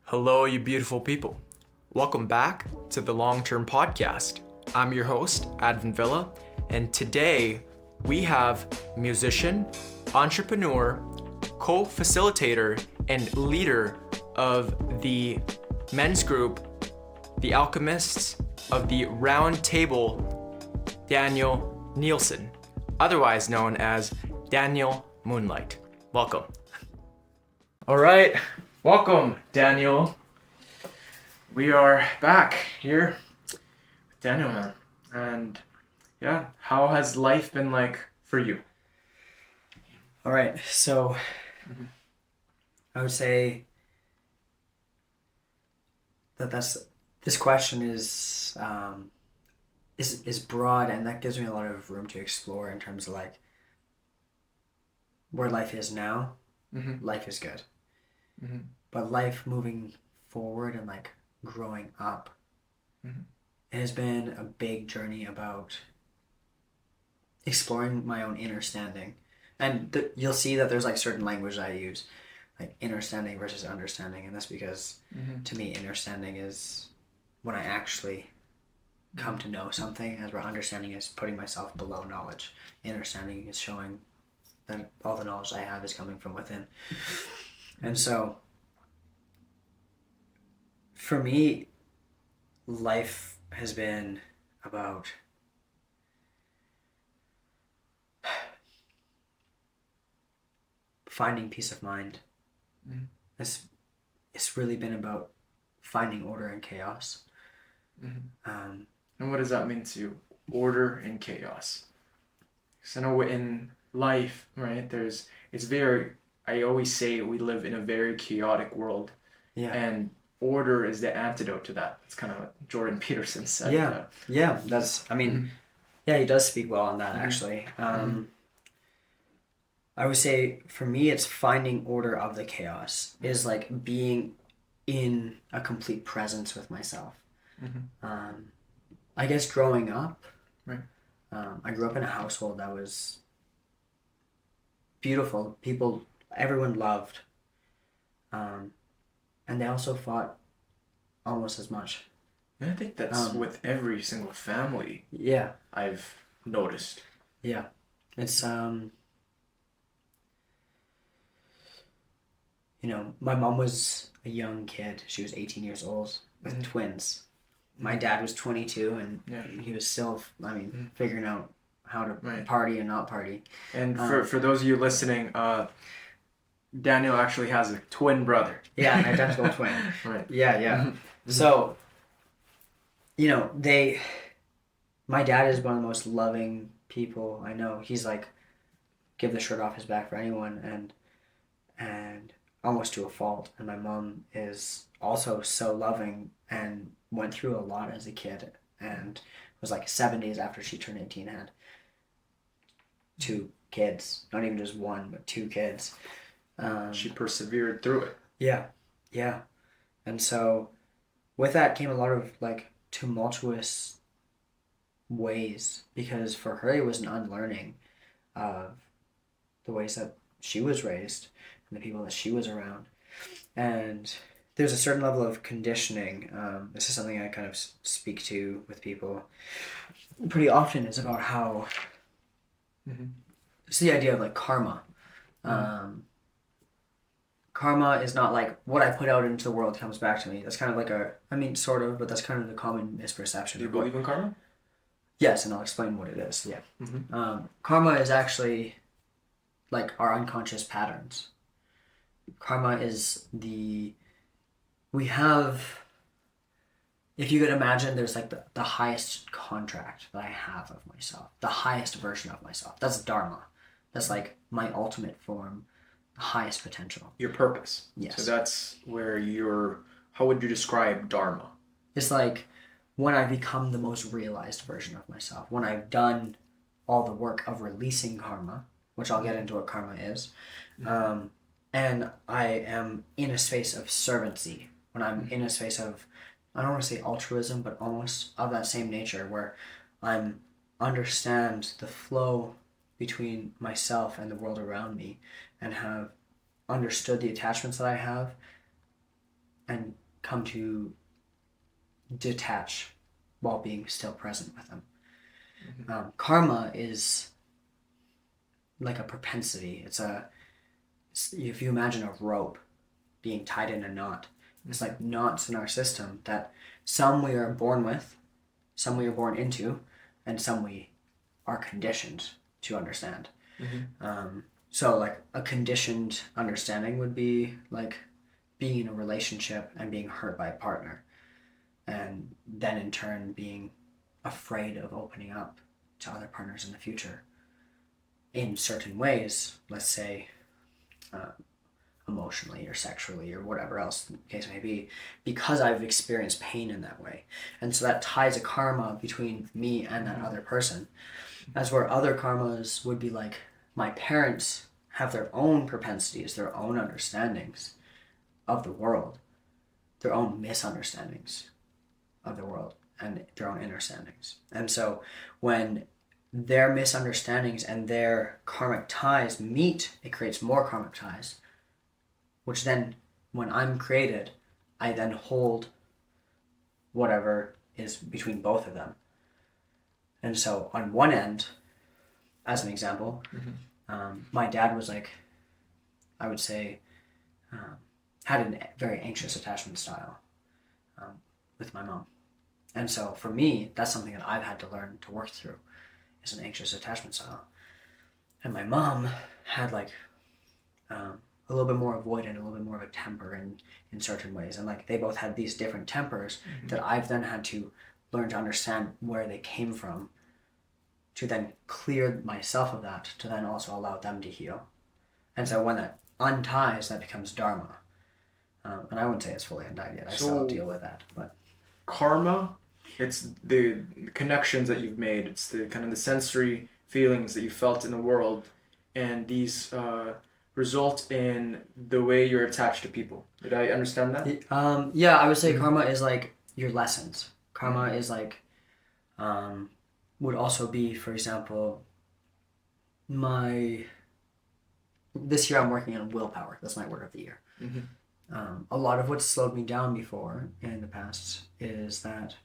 Hello, you beautiful people. Welcome back to the Long Term Podcast. I'm your host, Advin Villa, and today we have musician, entrepreneur, co-facilitator, and leader of the men's group, the Alchemists of the Round Table, Daniel Nielsen, otherwise known as Daniel Moonlight. Welcome. All right. Welcome, Daniel. We are back here with Daniel, man. And yeah, how has life been like for you? All right, so I would say that this question is broad, and that gives me a lot of room to explore in terms of like where life is now. Life is good. But life moving forward and like growing up, it has been a big journey about exploring my own inner standing. And you'll see that there's like certain language I use, like inner standing versus understanding. And that's because to me, inner standing is when I actually come to know something, as where understanding is putting myself below knowledge. Inner standing is showing that all the knowledge I have is coming from within. And so for me, life has been about finding peace of mind. It's really been about finding order in chaos. And what does that mean to you? Order and chaos. Because I know in life, right, I always say we live in a very chaotic world. Yeah. And order is the antidote to that. It's kind of what Jordan Peterson said. Yeah. That's, he does speak well on that, actually. I would say for me, it's finding order of the chaos, is like being in a complete presence with myself. I guess growing up, right. I grew up in a household that was beautiful. Everyone loved, and they also fought almost as much. And I think that's with every single family. Yeah. I've noticed. Yeah. It's my mom was a young kid. She was 18 years old with twins. My dad was 22, and he was still, figuring out how to party and not party. And for those of you listening, Daniel actually has a twin brother. Yeah, an identical twin. Right. Yeah. So, my dad is one of the most loving people I know. He's like, give the shirt off his back for anyone, and almost to a fault. And my mom is also so loving and went through a lot as a kid, and was like 7 days after she turned 18 had 2 kids, not even just one, but 2 kids. She persevered through it. Yeah. And so with that came a lot of like tumultuous ways, because for her it was an unlearning of the ways that she was raised and the people that she was around. And there's a certain level of conditioning. This is something I kind of speak to with people pretty often, is about how it's the idea of like karma. Karma is not like what I put out into the world comes back to me. That's kind of like sort of, but that's kind of the common misperception. Do you believe in karma? Yes, and I'll explain what it is. Yeah. Karma is actually like our unconscious patterns. Karma is if you could imagine, there's like the highest contract that I have of myself, the highest version of myself. That's Dharma. That's like my ultimate form, the highest potential. Your purpose. Yes. So that's where how would you describe Dharma? It's like when I become the most realized version of myself, when I've done all the work of releasing karma, which I'll get into what karma is, and I am in a space of servancy, when I'm in a space of, I don't want to say altruism, but almost of that same nature, where I understand the flow between myself and the world around me, and have understood the attachments that I have, and come to detach while being still present with them. Karma is like a propensity. If you imagine a rope being tied in a knot, it's like knots in our system that some we are born with, some we are born into, and some we are conditioned to understand. So like a conditioned understanding would be like being in a relationship and being hurt by a partner, and then in turn being afraid of opening up to other partners in the future in certain ways, let's say emotionally or sexually or whatever else the case may be, because I've experienced pain in that way. And so that ties a karma between me and that other person. As where other karmas would be like, my parents have their own propensities, their own understandings of the world, their own misunderstandings of the world, and their own understandings. And so when their misunderstandings and their karmic ties meet, it creates more karmic ties, which then, when I'm created, I then hold whatever is between both of them. And so on one end, as an example, my dad was like, I would say, had a very anxious attachment style with my mom. And so for me, that's something that I've had to learn to work through, is an anxious attachment style. And my mom had like a little bit more avoidant, a little bit more of a temper in certain ways. And like they both had these different tempers that I've then had to learn to understand where they came from, to then clear myself of that, to then also allow them to heal. And so when that unties, that becomes dharma. And I wouldn't say it's fully untied yet. I still deal with that. But karma, it's the connections that you've made. It's the kind of the sensory feelings that you felt in the world, and these result in the way you're attached to people. Did I understand that? Yeah, I would say karma is like your lessons. Karma is like, would also be, for example, this year I'm working on willpower. That's my word of the year. A lot of what slowed me down before in the past is that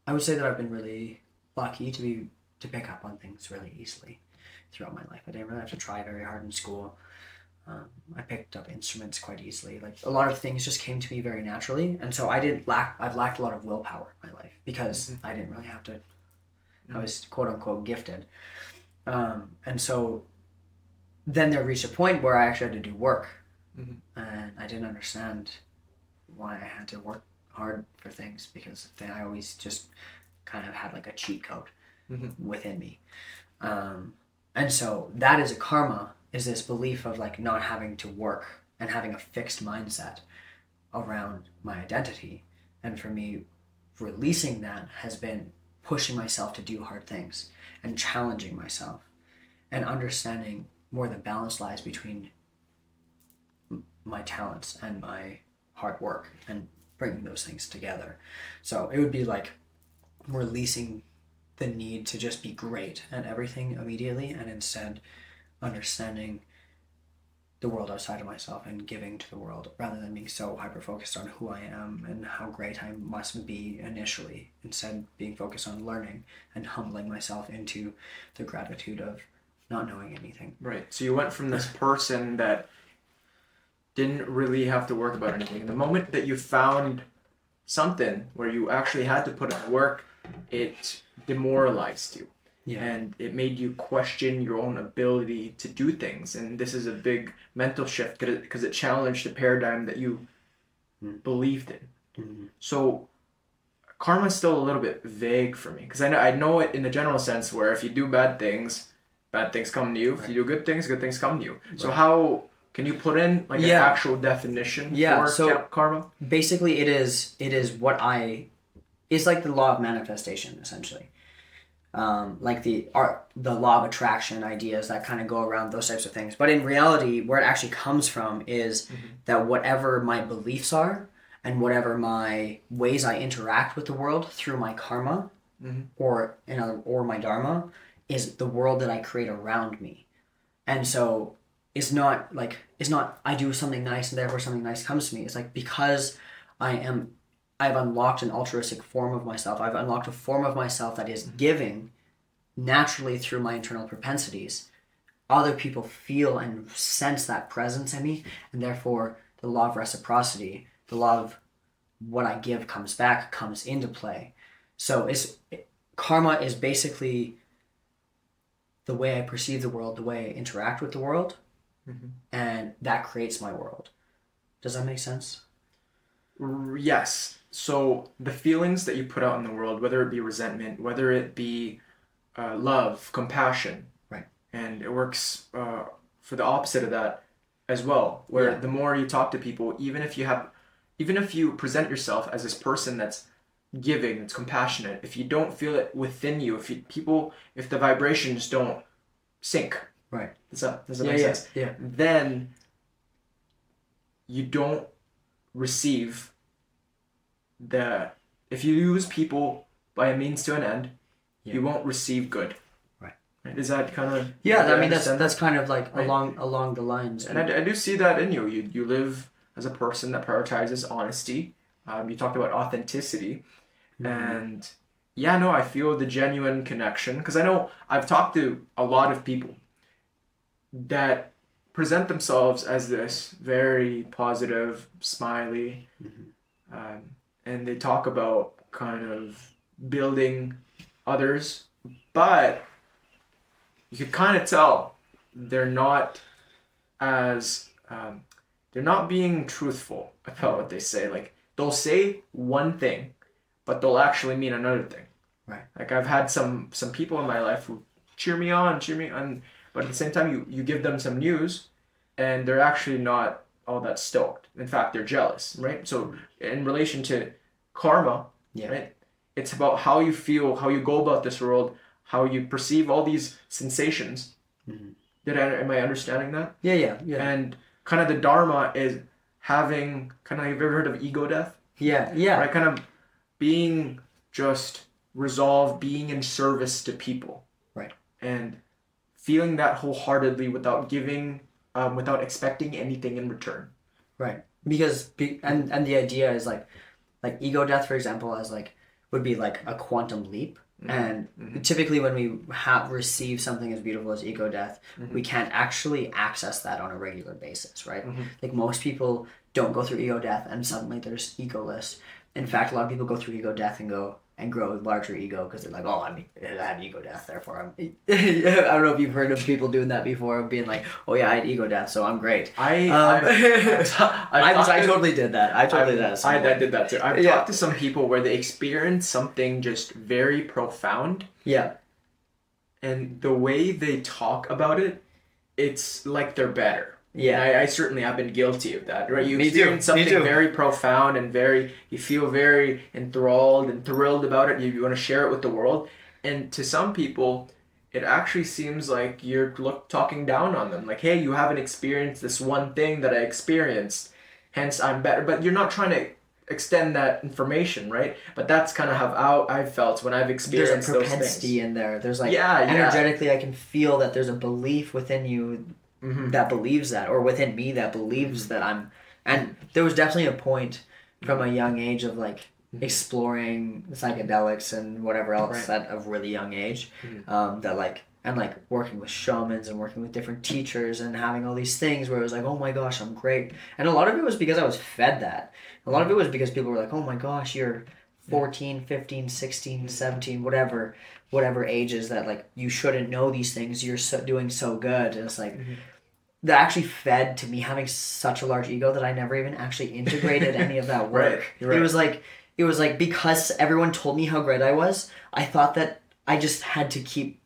I would say that I've been really lucky to pick up on things really easily throughout my life. I didn't really have to try very hard in school. I picked up instruments quite easily. Like a lot of things just came to me very naturally, and so I've lacked a lot of willpower in my life because I didn't really have to. I was quote unquote gifted, and so then there reached a point where I actually had to do work, and I didn't understand why I had to work hard for things, because then I always just kind of had like a cheat code within me, and so that is a karma. Is this belief of like not having to work and having a fixed mindset around my identity. And for me, releasing that has been pushing myself to do hard things and challenging myself and understanding where the balance lies between my talents and my hard work and bringing those things together. So it would be like releasing the need to just be great at everything immediately, and instead understanding the world outside of myself and giving to the world, rather than being so hyper focused on who I am and how great I must be initially. Instead, being focused on learning and humbling myself into the gratitude of not knowing anything. Right. So you went from this person that didn't really have to work about anything. The moment that you found something where you actually had to put in work, it demoralized you. Yeah. And it made you question your own ability to do things. And this is a big mental shift because it challenged the paradigm that you believed in. So karma is still a little bit vague for me, because I know it in the general sense where if you do bad things come to you. Right. If you do good things come to you. Right. So how can you put in like an actual definition for karma? Basically, it is it's like the law of manifestation, essentially. Like the law of attraction ideas that kind of go around those types of things. But in reality, where it actually comes from is that whatever my beliefs are and whatever my ways I interact with the world through my karma or my dharma is the world that I create around me. And so is not I do something nice and therefore something nice comes to me. It's like because I've unlocked an altruistic form of myself. I've unlocked a form of myself that is giving naturally through my internal propensities. Other people feel and sense that presence in me, and therefore the law of reciprocity, the law of what I give comes back, comes into play. So karma is basically the way I perceive the world, the way I interact with the world, and that creates my world. Does that make sense? Yes. So the feelings that you put out in the world, whether it be resentment, whether it be love, compassion, right, and it works for the opposite of that as well. Where the more you talk to people, even if you present yourself as this person that's giving, that's compassionate, if you don't feel it within you, if the vibrations don't sync, right, does that make sense? Yeah. Then you don't receive if you use people by a means to an end, you won't receive good. Right. Is that kind of that's kind of like right. along the lines. And I do see that in you. You live as a person that prioritizes honesty. You talked about authenticity, and I feel the genuine connection because I know I've talked to a lot of people that present themselves as this very positive, smiley, and they talk about kind of building others, but you could kind of tell they're not being truthful about what they say. Like they'll say one thing, but they'll actually mean another thing. Right. Like I've had some people in my life who cheer me on, but at the same time you give them some news and they're actually not all that stoked. In fact, they're jealous, right? So in relation to karma, right? It's about how you feel, how you go about this world, how you perceive all these sensations. Am I understanding that? Yeah. And kind of the dharma is having have you ever heard of ego death? Yeah. Right, kind of being just resolved, being in service to people. Right. And feeling that wholeheartedly without giving, without expecting anything in return. Right. Because and the idea is like ego death, for example, would be like a quantum leap. And typically when we receive something as beautiful as ego death, we can't actually access that on a regular basis, right? Like most people don't go through ego death and suddenly there's egoless. In fact, a lot of people go through ego death and grow a larger ego because they're like, I had ego death, therefore I'm... I don't know if you've heard of people doing that before, being like, I had ego death, so I'm great. I totally did that. I did that too. I've talked to some people where they experience something just very profound. Yeah. And the way they talk about it, it's like they're better. Yeah, and I certainly have been guilty of that, right? You experience something very profound and you feel very enthralled and thrilled about it. You want to share it with the world. And to some people, it actually seems like you're talking down on them. Like, hey, you haven't experienced this one thing that I experienced, hence I'm better. But you're not trying to extend that information, right? But that's kind of how I've felt when I've experienced those things. There's a propensity in there. There's energetically, I can feel that there's a belief within you that believes that, or within me that believes that I'm, and there was definitely a point from a young age of exploring psychedelics and whatever else at a really young age, that working with shamans and working with different teachers and having all these things where it was like, oh my gosh, I'm great. And a lot of it was because I was fed that. A lot of it was because people were like, oh my gosh, you're 14, 15, 16, 17, whatever ages that you shouldn't know these things, you're doing so good. And it's like that actually fed to me having such a large ego that I never even actually integrated any of that work. Right. It was like because everyone told me how great I was, I thought that I just had to keep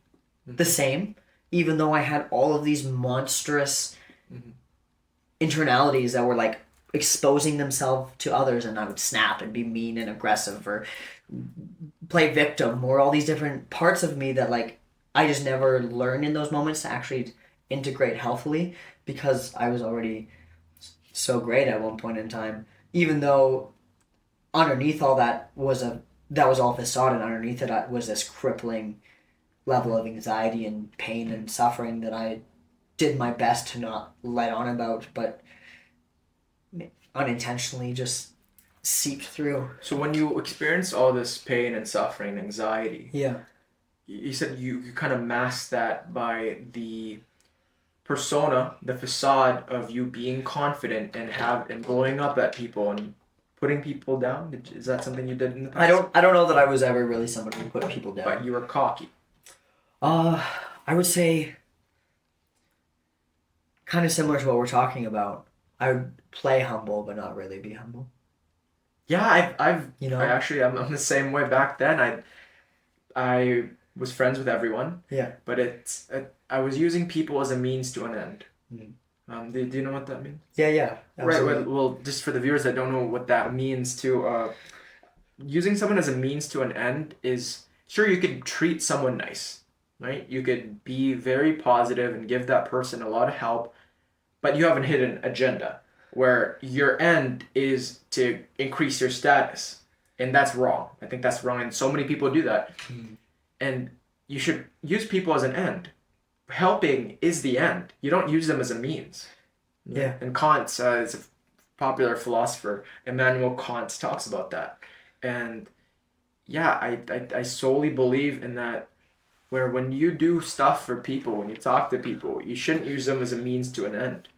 the same, even though I had all of these monstrous internalities that were exposing themselves to others, and I would snap and be mean and aggressive or play victim, or all these different parts of me that I just never learned in those moments to actually integrate healthily, because I was already so great at one point in time, even though underneath all that was all facade, and underneath it was this crippling level of anxiety and pain and suffering that I did my best to not let on about, but unintentionally just seeped through. So when you experience all this pain and suffering and anxiety, Yeah. you said you kind of masked that by the persona, the facade of you being confident and blowing up at people and putting people down. Is that something you did in the past? I don't know that I was ever really someone who put people down. But you were cocky. I would say kind of similar to what we're talking about. I would play humble but not really be humble. Yeah, I've You know? I'm the same way. Back then I was friends with everyone. Yeah. But I was using people as a means to an end. Mm. Do you know what that means? Yeah. Absolutely. Right. Well, just for the viewers that don't know what that means, using someone as a means to an end is, sure, you could treat someone nice, right? You could be very positive and give that person a lot of help, but you have a hidden agenda where your end is to increase your status, and that's wrong. I think that's wrong, and so many people do that. Mm. And you should use people as an end. Helping is the end. You don't use them as a means. Yeah. And Kant is a popular philosopher. Immanuel Kant talks about that. And yeah, I solely believe in that, where when you do stuff for people, when you talk to people, you shouldn't use them as a means to an end.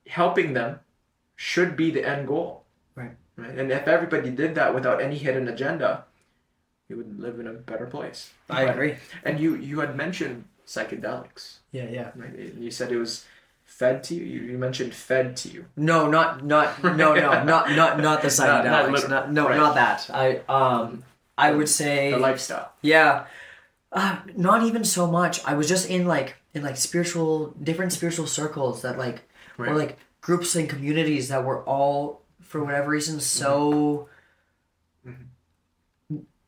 Helping them should be the end goal. Right. And if everybody did that without any hidden agenda, we would live in a better place. I agree. And you had mentioned psychedelics. Yeah. Right? You said it was fed to you. You mentioned fed to you. No, not the psychedelics. Not that. I would say The lifestyle. Yeah. Not even so much. I was just in different spiritual circles that were like groups and communities that were all, for whatever reason, so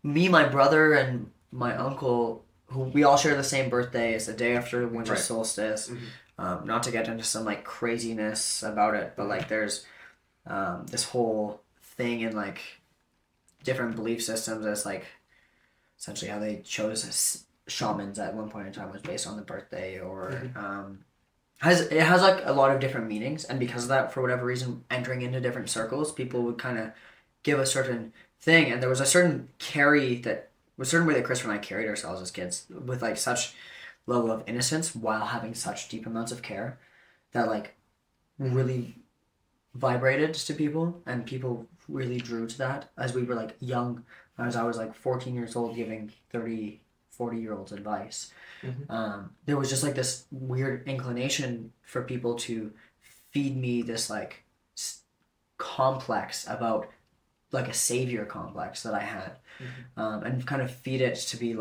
me, my brother, and my uncle, who we all share the same birthday, it's the day after winter solstice. Not to get into some craziness about it, but there's this whole thing in different belief systems as essentially how they chose shamans at one point in time was based on the birthday, or it has a lot of different meanings, and because of that, for whatever reason, entering into different circles, people would kind of give a certain thing, and there was a certain way that Chris and I carried ourselves as kids with such level of innocence while having such deep amounts of care that really vibrated to people, and people really drew to that as we were young, as I was 14 years old giving 40-year-olds advice. There was just this weird inclination for people to feed me this complex about a savior complex that I had, and kind of feed it to be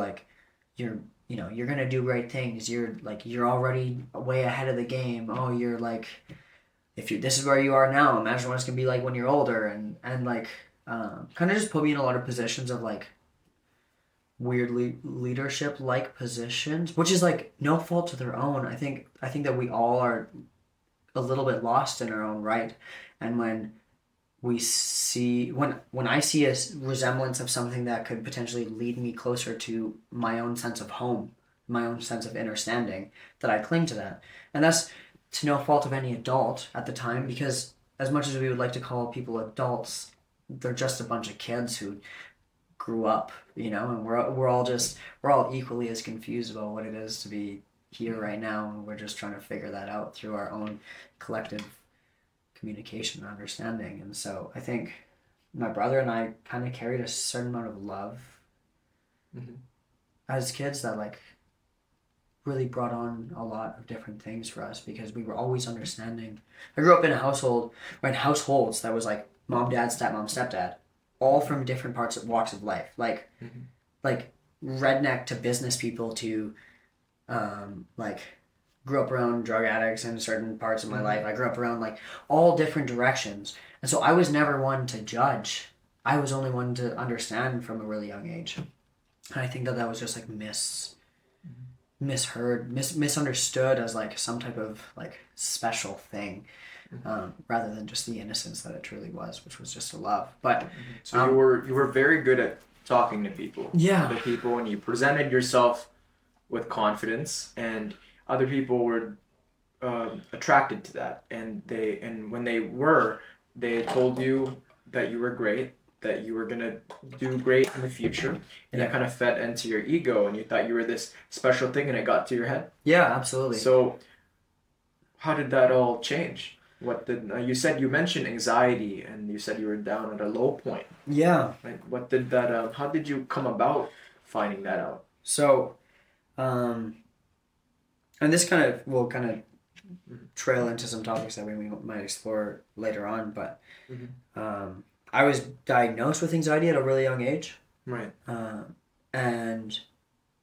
you're gonna do great things. You're already way ahead of the game. Oh, you're this is where you are now. Imagine what it's gonna be like when you're older, and kind of just put me in a lot of positions of weirdly leadership positions, which is no fault to their own. I think that we all are a little bit lost in our own right, and when I see a resemblance of something that could potentially lead me closer to my own sense of home, my own sense of understanding, that I cling to that. And that's to no fault of any adult at the time, because as much as we would like to call people adults, they're just a bunch of kids who grew up, and we're all equally as confused about what it is to be here right now, and we're just trying to figure that out through our own collective communication and understanding. And so I think my brother and I kind of carried a certain amount of love as kids that really brought on a lot of different things for us, because we were always understanding. I grew up in households that was mom, dad, stepmom, stepdad, all from different walks of life, redneck to business people to grew up around drug addicts in certain parts of my life. I grew up around all different directions. And so I was never one to judge. I was only one to understand from a really young age. And I think that was just misunderstood as some type of special thing, rather than just the innocence that it truly was, which was just a love. But so you were very good at talking to people. Yeah. Other people, and you presented yourself with confidence, and other people would attracted to that, and when they told you that you were great, that you were gonna do great in the future, and Yeah. it kind of fed into your ego, and you thought you were this special thing, and it got to your head. Yeah, absolutely. So, how did that all change? What did you said? You mentioned anxiety, and you said you were down at a low point. Yeah. Like, what did that? How did you come about finding that out? So, and this kind of will kind of trail into some topics that we might explore later on, but I was diagnosed with anxiety at a really young age. Right. And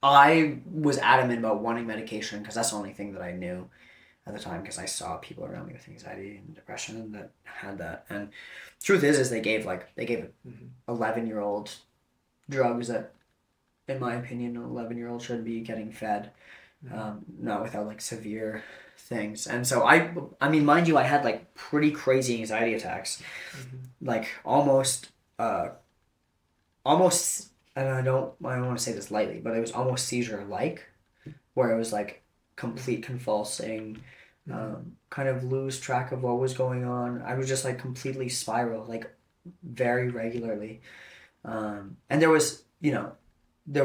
I was adamant about wanting medication because that's the only thing that I knew at the time, because I saw people around me with anxiety and depression that had that. And truth is they gave 11-year-old drugs that, in my opinion, an 11-year-old should be getting fed, not without like severe things. And so I mean, mind you, I had like pretty crazy anxiety attacks, like almost, and I don't want to say this lightly, but it was almost seizure-like, where it was like complete convulsing, kind of lose track of what was going on. I was just like completely spiral, like very regularly. And there was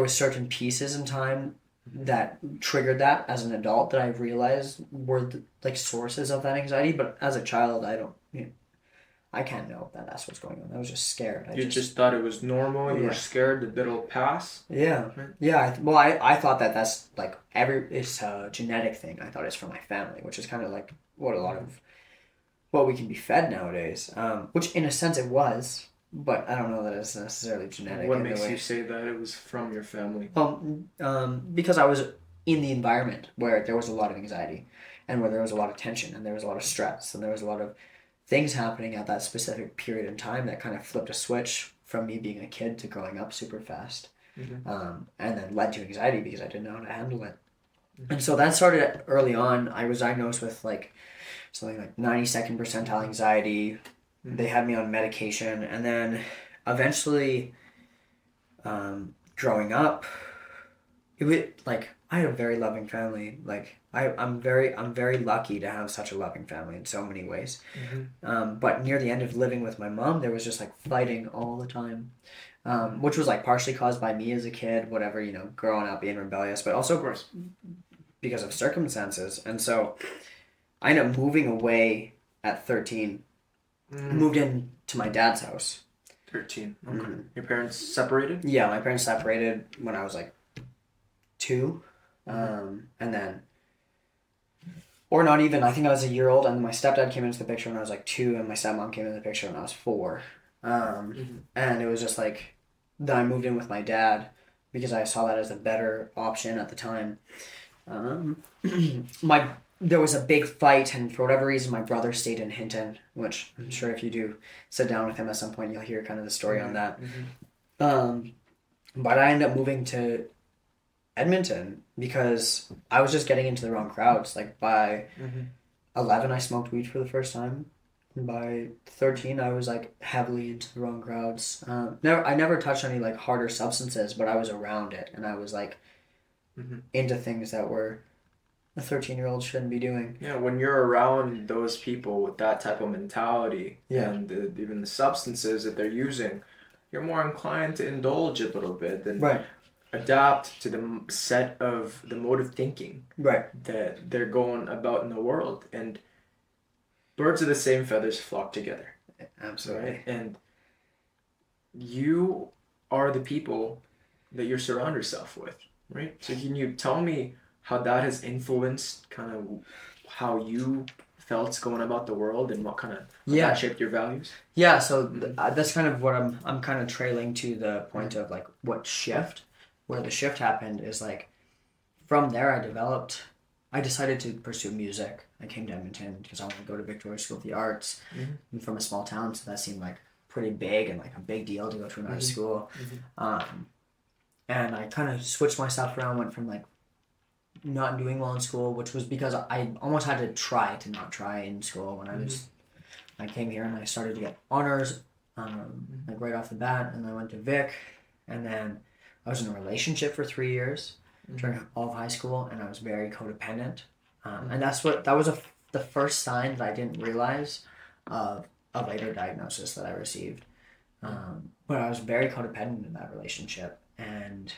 certain pieces in time that triggered that as an adult that I realized were like sources of that anxiety. But as a child, I can't know that that's what's going on. I was just scared. You just thought it was normal. You were scared that it'll pass. Yeah, right? yeah. I thought that that's like it's a genetic thing. I thought it's from my family, which is kind of like what a lot of what we can be fed nowadays. Which in a sense it was, but I don't know that it's necessarily genetic. What makes you say that it was from your family? Because I was in the environment where there was a lot of anxiety, and where there was a lot of tension, and there was a lot of stress, and there was a lot of things happening at that specific period in time that kind of flipped a switch from me being a kid to growing up super fast, and then led to anxiety because I didn't know how to handle it. And so that started early on. I was diagnosed with like something like 92nd percentile anxiety. They had me on medication, and then eventually, growing up, it was like I had a very loving family. Like I'm very lucky to have such a loving family in so many ways. But near the end of living with my mom, there was just like fighting all the time, which was like partially caused by me as a kid, whatever, growing up being rebellious, but also of course because of circumstances. And so I ended up moving away at 13. Moved in to my dad's house. 13. Okay. Your parents separated? Yeah, my parents separated when I was like 2. And then, or not even, I think I was a year old, and my stepdad came into the picture when I was like 2, and my stepmom came into the picture when I was 4. And it was just like, then I moved in with my dad because I saw that as a better option at the time. There was a big fight, and for whatever reason, my brother stayed in Hinton, which I'm sure if you do sit down with him at some point, you'll hear kind of the story on that. But I ended up moving to Edmonton because I was just getting into the wrong crowds. Like by 11, I smoked weed for the first time. And by 13, I was like heavily into the wrong crowds. I never touched any like harder substances, but I was around it, and I was like into things that were a 13-year-old shouldn't be doing. Yeah, when you're around those people with that type of mentality and even the substances that they're using, you're more inclined to indulge a little bit and adapt to the set of the mode of thinking that they're going about in the world. And birds of the same feathers flock together. Absolutely. Right? And you are the people that you surround yourself with, right? So can you tell me how that has influenced kind of how you felt going about the world and what kind of that shaped your values? Yeah, so that's kind of what I'm kind of trailing to the point of like where the shift happened is like from there I decided to pursue music. I came to Edmonton because I wanted to go to Victoria School of the Arts. I'm from a small town, so that seemed like pretty big and like a big deal to go to an art school. And I kind of switched myself around, went from like not doing well in school, which was because I almost had to try to not try in school when I came here, and I started to get honors like right off the bat, and I went to Vic, and then I was in a relationship for 3 years during all of high school, and I was very codependent. And that was the first sign that I didn't realize of a later diagnosis that I received. But I was very codependent in that relationship, and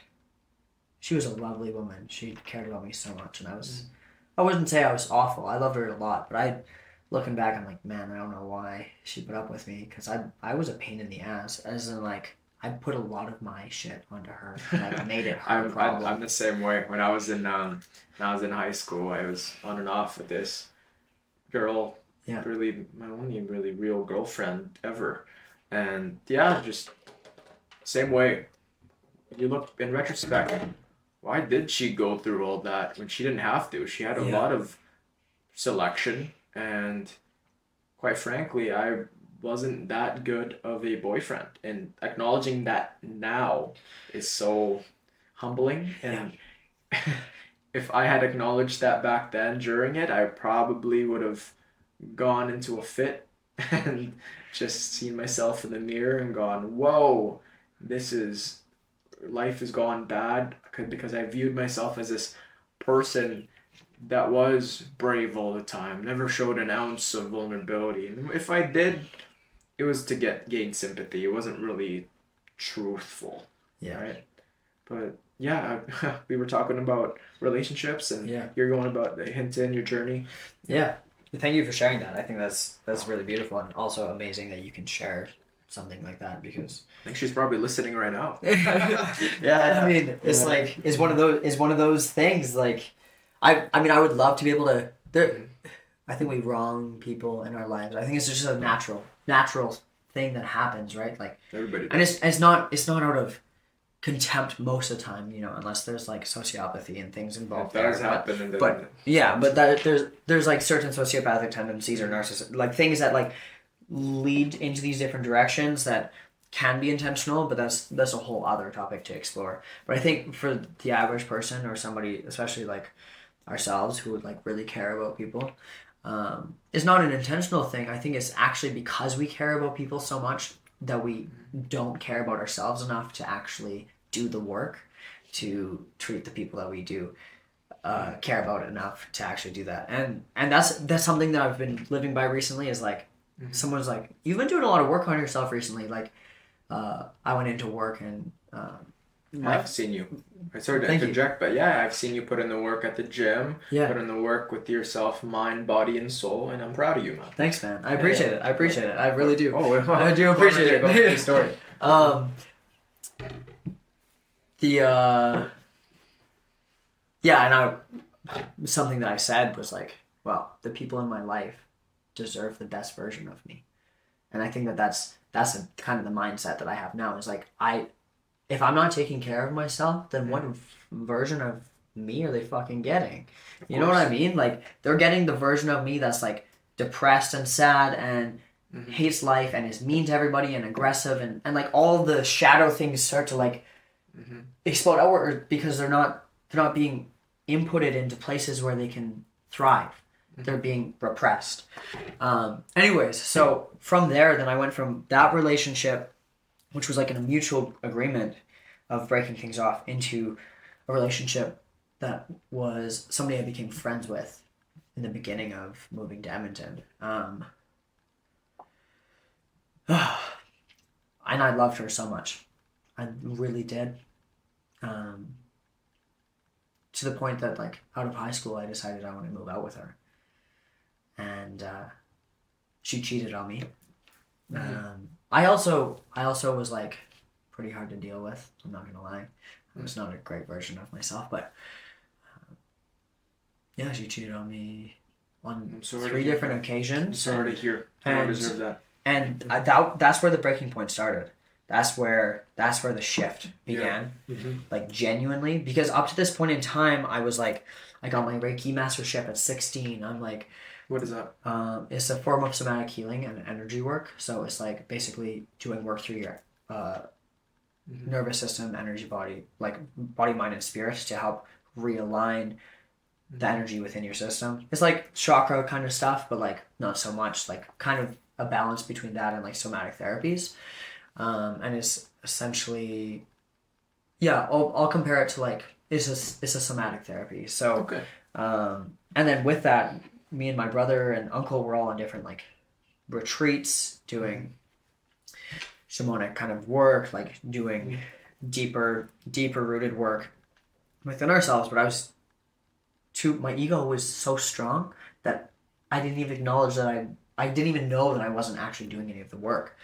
she was a lovely woman. She cared about me so much, and I wouldn't say I was awful. I loved her a lot, but looking back, I'm like, man, I don't know why she put up with me, because I was a pain in the ass, as in like, I put a lot of my shit onto her, and I made it her problem. I'm the same way. When I was in high school, I was on and off with this girl. Yeah. Really, my only really real girlfriend ever, and yeah, just same way. You look in retrospect, why did she go through all that when she didn't have to? She had a lot of selection, and quite frankly, I wasn't that good of a boyfriend. And acknowledging that now is so humbling. And if I had acknowledged that back then during it, I probably would have gone into a fit and just seen myself in the mirror and gone, whoa, life has gone bad, because I viewed myself as this person that was brave all the time, never showed an ounce of vulnerability. And if I did, it was to gain sympathy. It wasn't really truthful. Yeah. Right? But yeah, we were talking about relationships, and you're going about the hint in your journey. Yeah. Thank you for sharing that. I think that's really beautiful, and also amazing that you can share something like that, because I think she's probably listening right now. I mean, it's like, it's one of those things, like, I mean, I would love to be able to, I think we wrong people in our lives. I think it's just a natural thing that happens, right? Like, everybody does. And it's not out of contempt most of the time, unless there's like sociopathy and things involved. It does happen. But there's like certain sociopathic tendencies or narcissism, like things that like lead into these different directions that can be intentional, but that's a whole other topic to explore. But I think for the average person, or somebody, especially like ourselves, who would like really care about people, it's not an intentional thing. I think it's actually because we care about people so much that we don't care about ourselves enough to actually do the work to treat the people that we do care about enough to actually do that. And that's something that I've been living by recently, is like, someone's like, you've been doing a lot of work on yourself recently. Like, I went into work and I've seen you. I sorry to interject, but yeah, I've seen you put in the work at the gym, put in the work with yourself, mind, body, and soul, and I'm proud of you, man. Thanks, man. I appreciate it. I really do. Oh, I do appreciate it. Go through the story. Something that I said was like, well, the people in my life deserve the best version of me. And I think that's kind of the mindset that I have now, is like, if I'm not taking care of myself, then what version of me are they fucking getting? You know what I mean? Like, they're getting the version of me that's like depressed and sad and hates life and is mean to everybody and aggressive, and like all the shadow things start to like explode outward, because they're not being inputted into places where they can thrive. They're being repressed. Anyways, so from there, then I went from that relationship, which was like in a mutual agreement of breaking things off, into a relationship that was somebody I became friends with in the beginning of moving to Edmonton. And I loved her so much. I really did. To the point that, like, out of high school, I decided I want to move out with her. And she cheated on me. I also was like pretty hard to deal with. I'm not gonna lie. I was not a great version of myself, but she cheated on me on 3 different occasions. I'm sorry to hear. I don't deserve that. And that's where the breaking point started. That's where the shift began. Like, genuinely, because up to this point in time, I was like, I got my Reiki mastership at 16. I'm like, what is that? It's a form of somatic healing and energy work. So it's like basically doing work through your nervous system, energy, body, like body, mind, and spirits, to help realign the energy within your system. It's like chakra kind of stuff, but like not so much, like kind of a balance between that and like somatic therapies. And it's essentially, I'll compare it to like, it's a somatic therapy. So And then with that, me and my brother and uncle were all on different like retreats doing shamanic kind of work, like doing deeper rooted work within ourselves. But my ego was so strong that I didn't even acknowledge that I didn't even know that I wasn't actually doing any of the work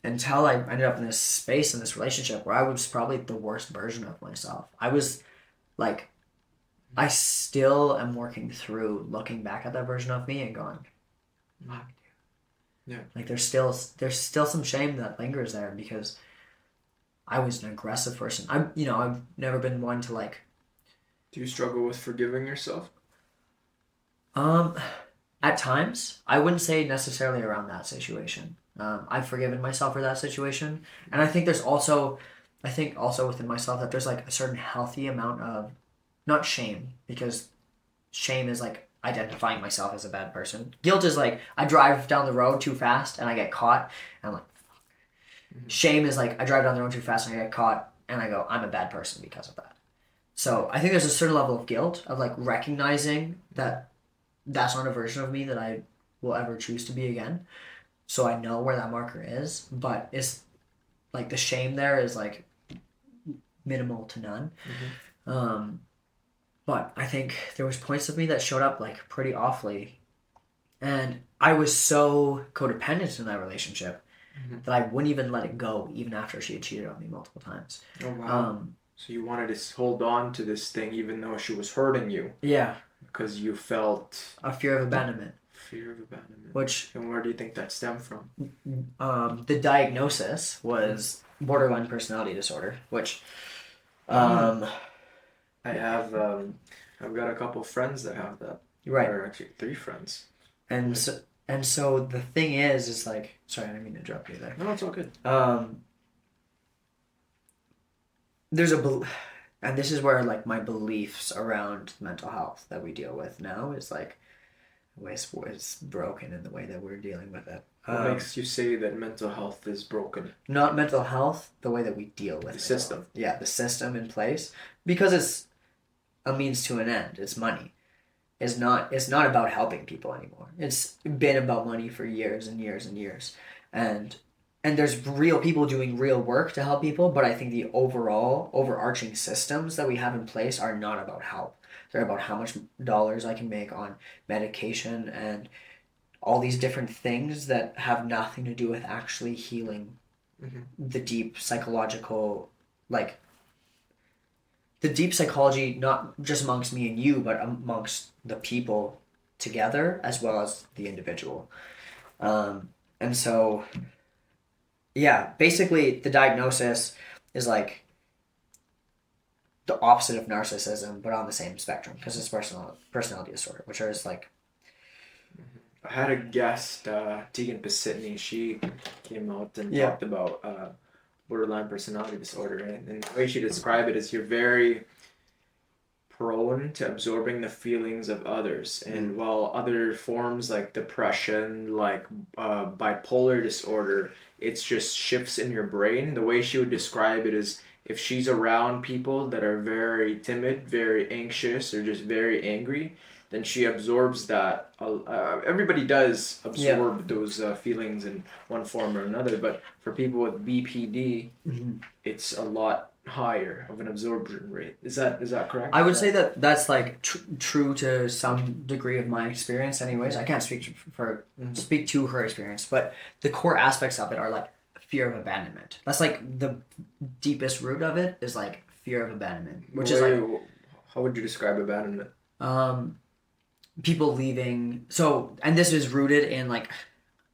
until I ended up in this space, in this relationship where I was probably the worst version of myself. I was like, I still am working through looking back at that version of me and going, fuck, dude. Yeah. Like there's still some shame that lingers there because I was an aggressive person. I've never been one to like. Do you struggle with forgiving yourself? At times, I wouldn't say necessarily around that situation. I've forgiven myself for that situation, and I think also within myself that there's like a certain healthy amount of, not shame, because shame is like identifying myself as a bad person. Guilt is like I drive down the road too fast and I get caught, and I'm like, fuck. Mm-hmm. Shame is like I drive down the road too fast and I get caught, and I go, I'm a bad person because of that. So I think there's a certain level of guilt of like recognizing that that's not a version of me that I will ever choose to be again. So I know where that marker is, but it's like the shame there is like minimal to none. Mm-hmm. But I think there was points of me that showed up like pretty awfully, and I was so codependent in that relationship that I wouldn't even let it go even after she had cheated on me multiple times. Oh wow. So you wanted to hold on to this thing even though she was hurting you. Yeah. Because you felt a fear of abandonment. And where do you think that stemmed from? The diagnosis was borderline personality disorder, which I've got a couple friends that have that. Right. Or actually 3 friends. And so the thing is like, sorry, I didn't mean to interrupt you there. No, it's all good. There's and this is where like my beliefs around mental health that we deal with now is like is broken in the way that we're dealing with it. What makes you say that mental health is broken? Not mental health, the way that we deal with the system. Health. Yeah, the system in place, because it's a means to an end. It's money. It's not about helping people anymore. It's been about money for years and years and years, and there's real people doing real work to help people, but I think the overarching systems that we have in place are not about help. They're about how much dollars I can make on medication and all these different things that have nothing to do with actually healing the deep psychological, like the deep psychology, not just amongst me and you, but amongst the people together as well as the individual. And so, yeah, basically the diagnosis is like the opposite of narcissism, but on the same spectrum, because it's personality disorder, which is like. I had a guest, Tegan Pisitney. She came out and talked about borderline personality disorder, and the way she described it is you're very prone to absorbing the feelings of others, and while other forms like depression, like bipolar disorder, it's just shifts in your brain. The way she would describe it is if she's around people that are very timid, very anxious, or just very angry, then she absorbs that. Everybody does absorb those feelings in one form or another, but for people with BPD, it's a lot higher of an absorption rate. Is that correct? I would say that that's like true to some degree of my experience anyways. I can't speak to her experience, but the core aspects of it are like fear of abandonment. That's like the deepest root of it is like fear of abandonment, which is like. How would you describe abandonment? People leaving. So, and this is rooted in like,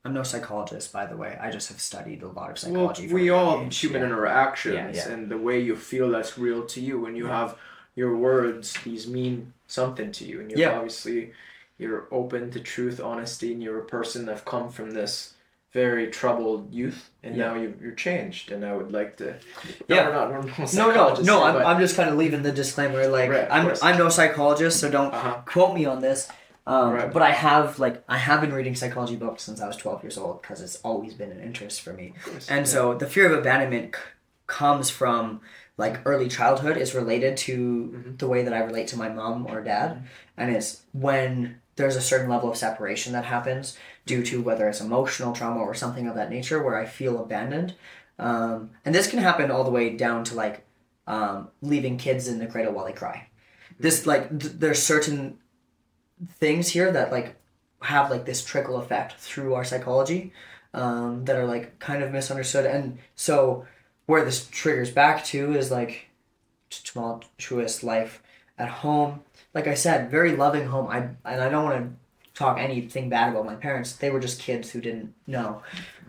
I'm no psychologist, by the way. I just have studied a lot of psychology. Well, we all human interactions, and the way you feel that's real to you. When you have your words, these mean something to you, and you're obviously you're open to truth, honesty, and you're a person that's come from this very troubled youth, and now you're changed. And I would like to. I'm just kind of leaving the disclaimer. Like I'm no psychologist, so don't quote me on this. But I have been reading psychology books since I was 12 years old because it's always been an interest for me. And so the fear of abandonment comes from like early childhood is related to the way that I relate to my mom or dad, and it's when there's a certain level of separation that happens due to whether it's emotional trauma or something of that nature where I feel abandoned. And this can happen all the way down to like leaving kids in the cradle while they cry. This like there's certain things here that like have like this trickle effect through our psychology that are like kind of misunderstood. And so where this triggers back to is like tumultuous life at home. Like I said, very loving home. I don't want to talk anything bad about my parents. They were just kids who didn't know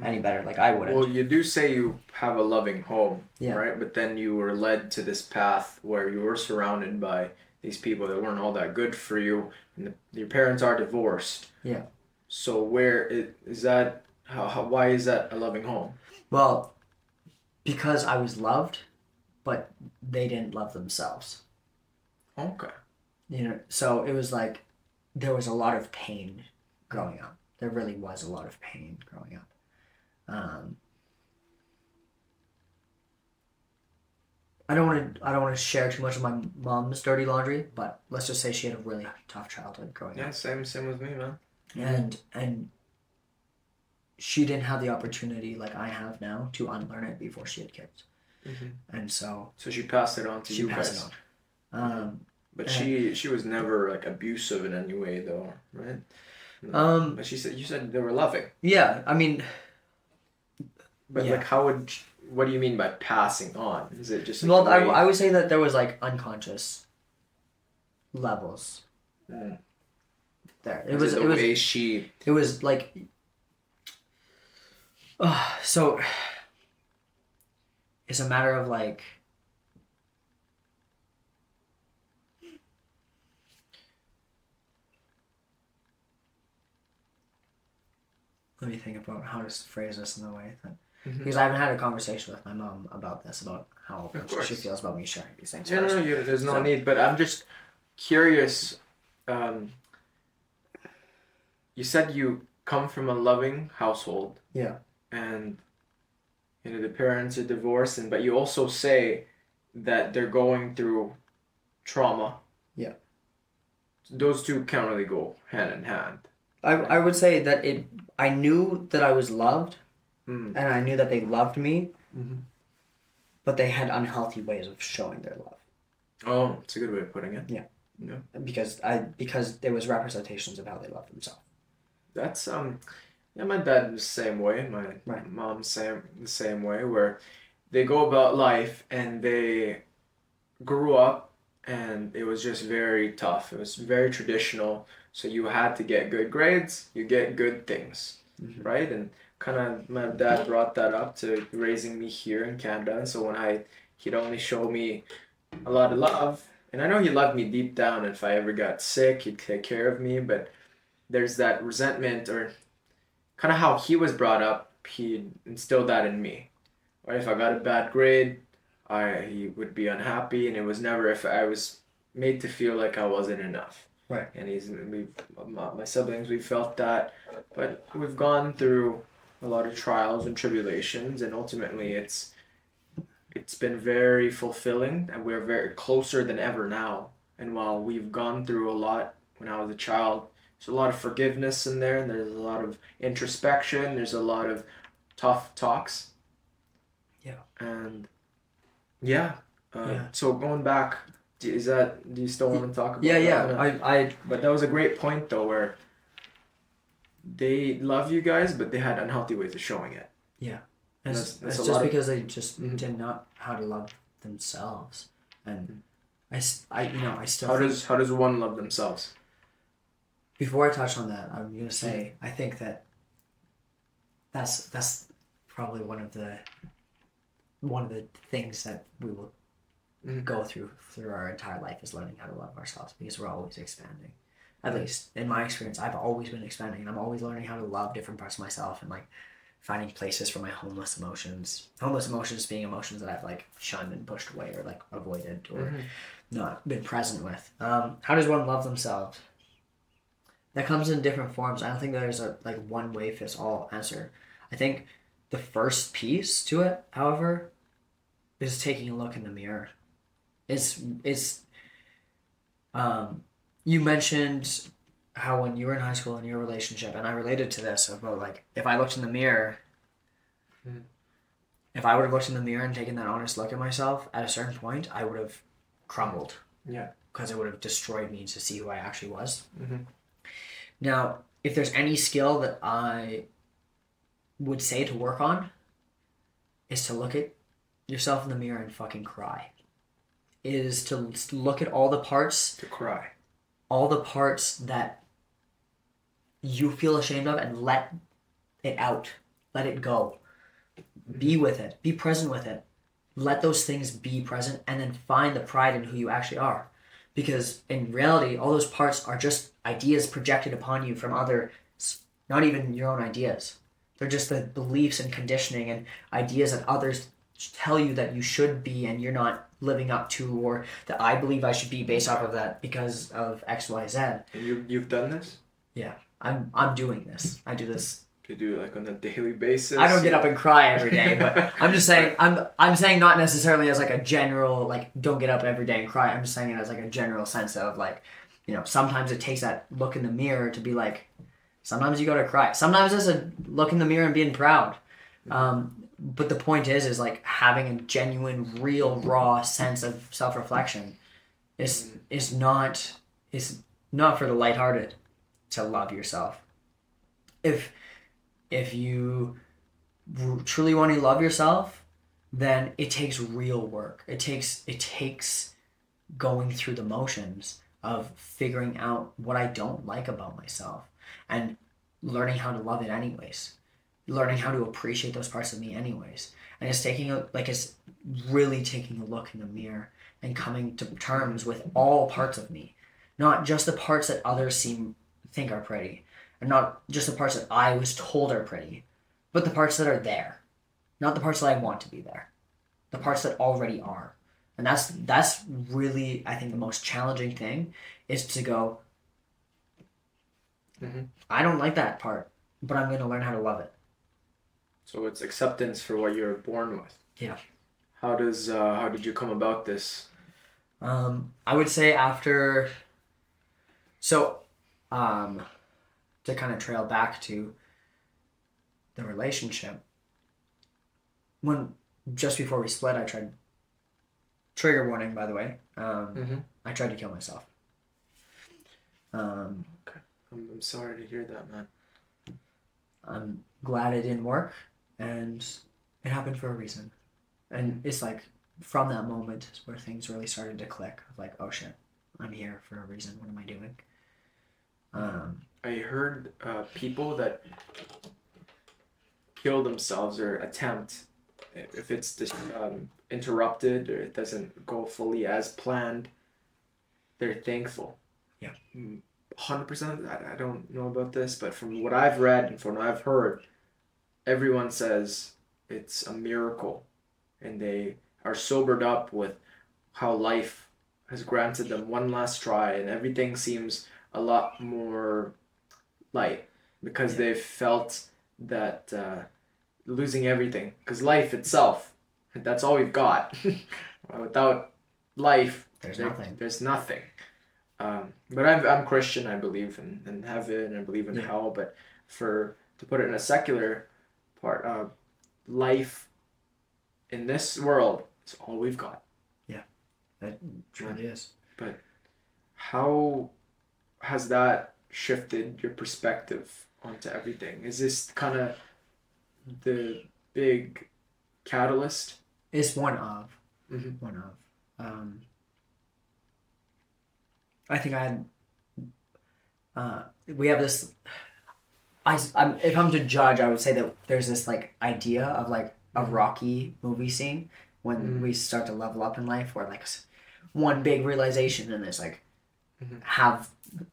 any better. Like I wouldn't. Well, you do say you have a loving home, Yeah. right? But then you were led to this path where you were surrounded by these people that weren't all that good for you, and your parents are divorced. Yeah. So is that? Why is that a loving home? Well, because I was loved, but they didn't love themselves. Okay. You know, so it was like there was a lot of pain growing up. There really was a lot of pain growing up. I don't want to share too much of my mom's dirty laundry, but let's just say she had a really tough childhood growing up. Yeah, same with me, man. And she didn't have the opportunity like I have now to unlearn it before she had kids. And so she passed it on to you guys. She passed it on. But she was never like abusive in any way though, right? But you said they were loving. Yeah, I mean. But like, what do you mean by passing on? Is it just? Like well, I would say that there was like unconscious levels. There, it was like. So. It's a matter of like. Let me think about how to phrase this in a way that. Because I haven't had a conversation with my mom about this, about how she feels about me sharing these things. Yeah, there's no need. But I'm just curious. You said you come from a loving household. Yeah. And the parents are divorced, but you also say that they're going through trauma. Yeah. Those two can't really go hand in hand. I would say that I knew that I was loved. And I knew that they loved me, but they had unhealthy ways of showing their love. Oh, it's a good way of putting it. Yeah. Because there was representations of how they loved themselves. That's yeah, my dad was the same way. My mom's the same way, where they go about life and they grew up and it was just very tough. It was very traditional. So you had to get good grades, you get good things, right? And kind of my dad brought that up to raising me here in Canada. And so he'd only show me a lot of love, and I know he loved me deep down. If I ever got sick, he'd take care of me. But there's that resentment, or kind of how he was brought up. He instilled that in me. Right? If I got a bad grade, he would be unhappy, and it was never if I was made to feel like I wasn't enough. Right. And my siblings, we felt that, but we've gone through a lot of trials and tribulations, and ultimately it's been very fulfilling, and we're very closer than ever now. And while we've gone through a lot when I was a child, there's a lot of forgiveness in there, and there's a lot of introspection, there's a lot of tough talks. Yeah. And so going back, do you still want to talk about that? Yeah. But that was a great point though, where they love you guys, but they had unhealthy ways of showing it. Yeah. It's just because they just didn't know how to love themselves. And I still How does one love themselves? Before I touch on that, I'm going to say I think that that's probably one of the things that we will go through our entire life, is learning how to love ourselves, because we're always expanding. At least in my experience, I've always been expanding, and I'm always learning how to love different parts of myself, and like finding places for my homeless emotions. Homeless emotions being emotions that I've like shunned and pushed away, or like avoided, or not been present with. How does one love themselves? That comes in different forms. I don't think there's a like one way fits all answer. I think the first piece to it, however, is taking a look in the mirror. It's you mentioned how when you were in high school in your relationship, and I related to this about like if I looked in the mirror, if I would have looked in the mirror and taken that honest look at myself at a certain point, I would have crumbled. Yeah. Because it would have destroyed me to see who I actually was. Mm-hmm. Now, if there's any skill that I would say to work on, is to look at yourself in the mirror and fucking cry. Is to look at all the parts. To cry. All the parts that you feel ashamed of and let it out. Let it go. Be with it. Be present with it. Let those things be present and then find the pride in who you actually are. Because in reality, all those parts are just ideas projected upon you from other, not even your own ideas. They're just the beliefs and conditioning and ideas that others tell you that you should be and you're not living up to, or that I believe I should be based off of that because of X, Y, Z. And you've done this? Yeah, I'm doing this. I do this. You do it like on a daily basis? I don't get up and cry every day, but I'm just saying I'm saying not necessarily as like a general like don't get up every day and cry. I'm just saying it as like a general sense of like, you know, sometimes it takes that look in the mirror to be like, sometimes you gotta cry. Sometimes it's a look in the mirror and being proud. But the point is like having a genuine, real, raw sense of self-reflection is not for the lighthearted to love yourself. If you truly want to love yourself, then it takes real work. It takes going through the motions of figuring out what I don't like about myself and learning how to love it anyways. Learning how to appreciate those parts of me anyways. And it's really taking a look in the mirror and coming to terms with all parts of me. Not just the parts that others think are pretty. And not just the parts that I was told are pretty, but the parts that are there. Not the parts that I want to be there. The parts that already are. And that's really, I think, the most challenging thing is to go, I don't like that part, but I'm going to learn how to love it. So it's acceptance for what you're born with. Yeah. How did you come about this? I would say to kind of trail back to the relationship, just before we split, I tried, trigger warning by the way, I tried to kill myself. Okay. I'm sorry to hear that, man. I'm glad it didn't work, and it happened for a reason. And it's like from that moment is where things really started to click. Like, oh shit, I'm here for a reason. What am I doing? I heard people that kill themselves or attempt, if it's just interrupted or it doesn't go fully as planned, they're thankful. Yeah. 100%. I don't know about this, but from what I've read and from what I've heard, everyone says it's a miracle, and they are sobered up with how life has granted them one last try, and everything seems a lot more light because they've felt that losing everything, because life itself, that's all we've got. Without life, there's nothing. But I'm Christian. I believe in heaven. I believe in hell. But to put it in a secular part, life in this world is all we've got. Yeah, that truly is. But how has that shifted your perspective onto everything? Is this kind of the big catalyst? It's one of. I think we have this. If I'm to judge, I would say that there's this like idea of like a Rocky movie scene when we start to level up in life, where like one big realization and it's like have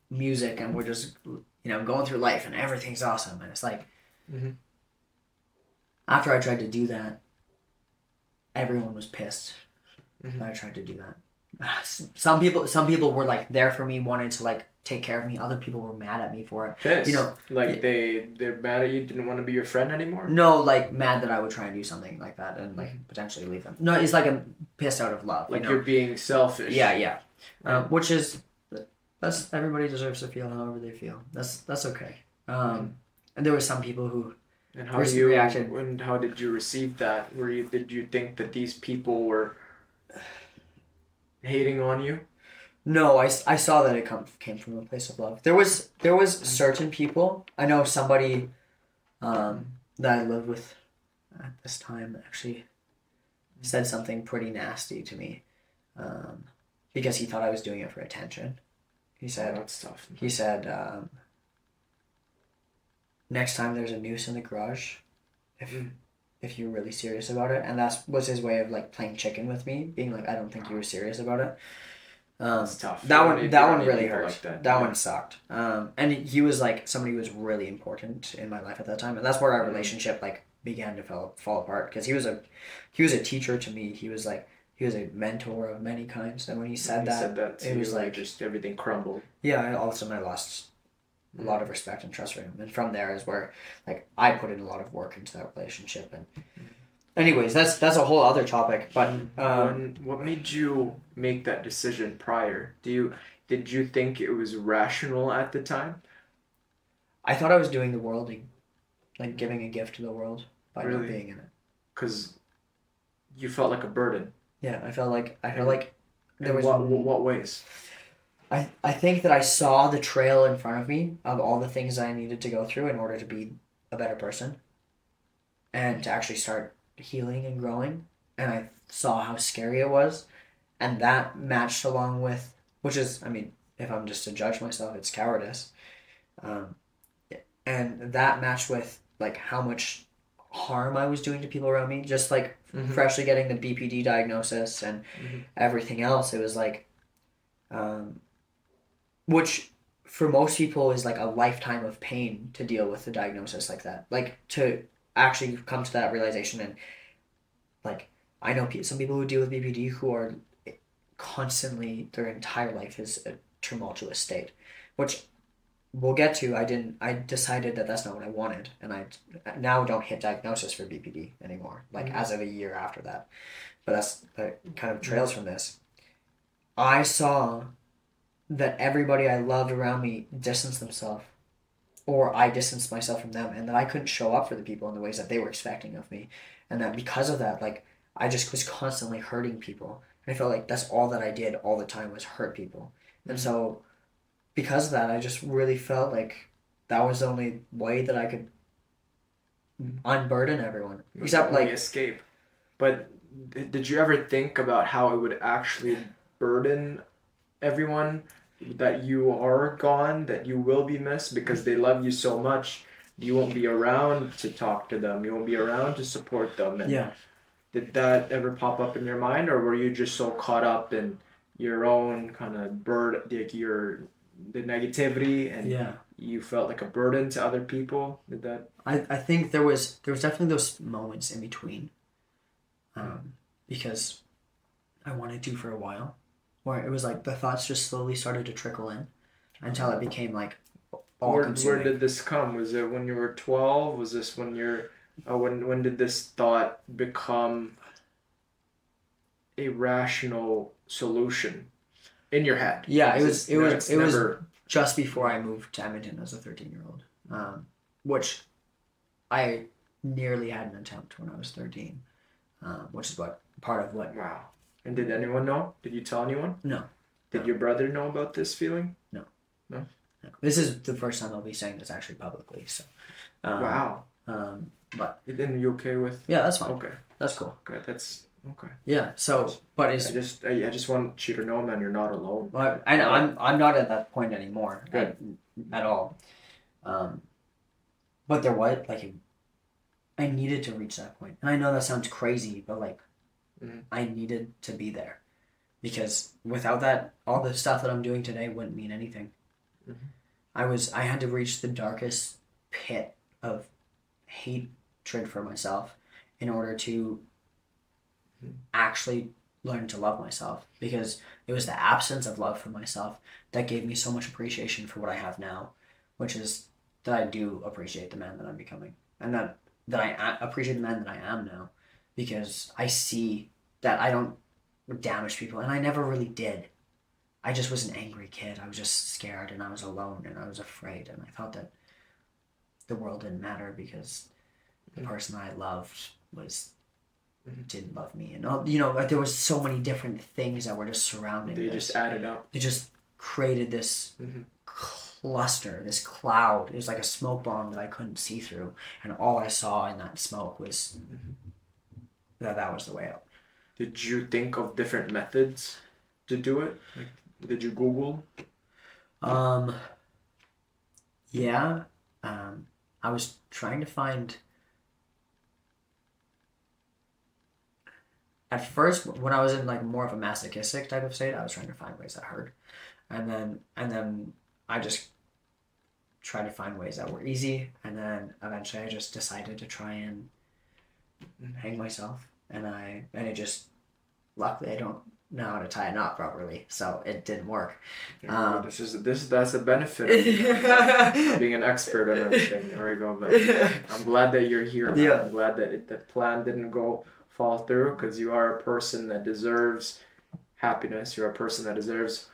music and we're just going through life and everything's awesome, and it's like after I tried to do that, everyone was pissed that I tried to do that. Some people were like there for me, wanted to like take care of me. Other people were mad at me for it. Pissed. You know, like they're mad at you, didn't want to be your friend anymore? No, like mad that I would try and do something like that and like potentially leave them. No, it's like a pissed out of love. Like you know? you're being selfish. Yeah. Which is that's everybody deserves to feel however they feel. That's okay. And there were some people who and how reacted. And how did you receive that? Did you think that these people were hating on you? No, I saw that it came from a place of love. There was certain people. I know somebody that I lived with at this time actually said something pretty nasty to me because he thought I was doing it for attention. He said, that's tough. He said, next time there's a noose in the garage, if you're really serious about it, and that was his way of like playing chicken with me, being like, I don't think you were serious about it. That's tough. That one really hurt. Like that one sucked. And he was like somebody who was really important in my life at that time, and that's where our relationship like began to fall apart because he was a teacher to me. He was a mentor of many kinds, and when he said that it was like just everything crumbled. Yeah, all of a sudden I lost a lot of respect and trust for him, and from there is where like I put in a lot of work into that relationship. And anyways, that's a whole other topic. But what made you make that decision prior? Did you think it was rational at the time? I thought I was doing the world like giving a gift to the world by really? Not being in it. Because you felt like a burden. Yeah, I felt like there was what ways? I think that I saw the trail in front of me of all the things I needed to go through in order to be a better person and to actually start healing and growing, and I saw how scary it was, and that matched along with, which is, I mean, if I'm just to judge myself, it's cowardice, and that matched with like how much harm I was doing to people around me, just like freshly getting the BPD diagnosis and everything else. It was like which for most people is like a lifetime of pain to deal with the diagnosis like that, like to actually come to that realization. And like I know some people who deal with BPD who are constantly, their entire life is a tumultuous state, which we'll get to. I decided that that's not what I wanted, and I now don't hit diagnosis for BPD anymore, like as of a year after that. But that kind of trails from this. I saw that everybody I loved around me distanced themselves, or I distanced myself from them, and that I couldn't show up for the people in the ways that they were expecting of me, and that because of that, like I just was constantly hurting people, and I felt like that's all that I did all the time was hurt people. And so because of that, I just really felt like that was the only way that I could unburden everyone, except like escape. But did you ever think about how it would actually burden everyone, that you are gone, that you will be missed because they love you so much? You won't be around to talk to them, you won't be around to support them. And yeah, did that ever pop up in your mind, or were you just so caught up in your own kind of the negativity, and you felt like a burden to other people? Did that? I think there was definitely those moments in between, because I wanted to for a while, where it was like the thoughts just slowly started to trickle in until it became like all consuming. Where did this come? Was it when you were 12? Was this when you're when did this thought become a rational solution in your head? Yeah, it was just before I moved to Edmonton as a 13-year-old, which I nearly had an attempt when I was 13, which is part of what. Wow. And did anyone know? Did you tell anyone? No. Did your brother know about this feeling? No. No? This is the first time I'll be saying this actually publicly, so. Wow. But. And you okay with? Yeah, that's fine. Okay. That's cool. Okay, that's okay. Yeah. So, but it's. I just want you to know, man, you're not alone. Well, I know I'm not at that point anymore. At all. But there was like, I needed to reach that point, and I know that sounds crazy, but like, I needed to be there, because without that, all the stuff that I'm doing today wouldn't mean anything. I had to reach the darkest pit of hatred for myself in order to actually learn to love myself, because it was the absence of love for myself that gave me so much appreciation for what I have now, which is that I do appreciate the man that I'm becoming, and that I appreciate the man that I am now, because I see that I don't damage people, and I never really did. I just was an angry kid. I was just scared, and I was alone, and I was afraid, and I thought that the world didn't matter because the person I loved didn't love me, and all, like there was so many different things that were just surrounding. They just added up. It just created this cluster, this cloud. It was like a smoke bomb that I couldn't see through, and all I saw in that smoke was that was the way out. Did you think of different methods to do it? Like, did you Google? Yeah. I was trying to find. At first, when I was in like more of a masochistic type of state, I was trying to find ways that hurt, and then I just tried to find ways that were easy, and then eventually I just decided to try and hang myself, and it just, luckily I don't know how to tie a knot properly, so it didn't work. That's a benefit of being an expert on everything. There we go. But I'm glad that you're here. Man. Yeah. I'm glad that the plan didn't fall through, because you are a person that deserves happiness. You're a person that deserves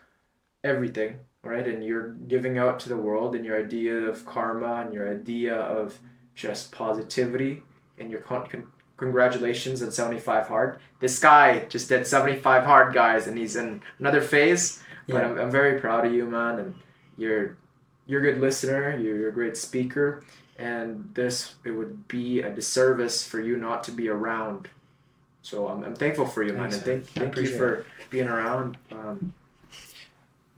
everything, right? And you're giving out to the world, and your idea of karma and your idea of just positivity, and your congratulations on 75 hard. This guy just did 75 hard, guys, and he's in another phase. Yeah. But I'm very proud of you, man, and you're a good listener. You're a great speaker, and it would be a disservice for you not to be around. So I'm thankful for you, man. Thanks, and thank you for being around.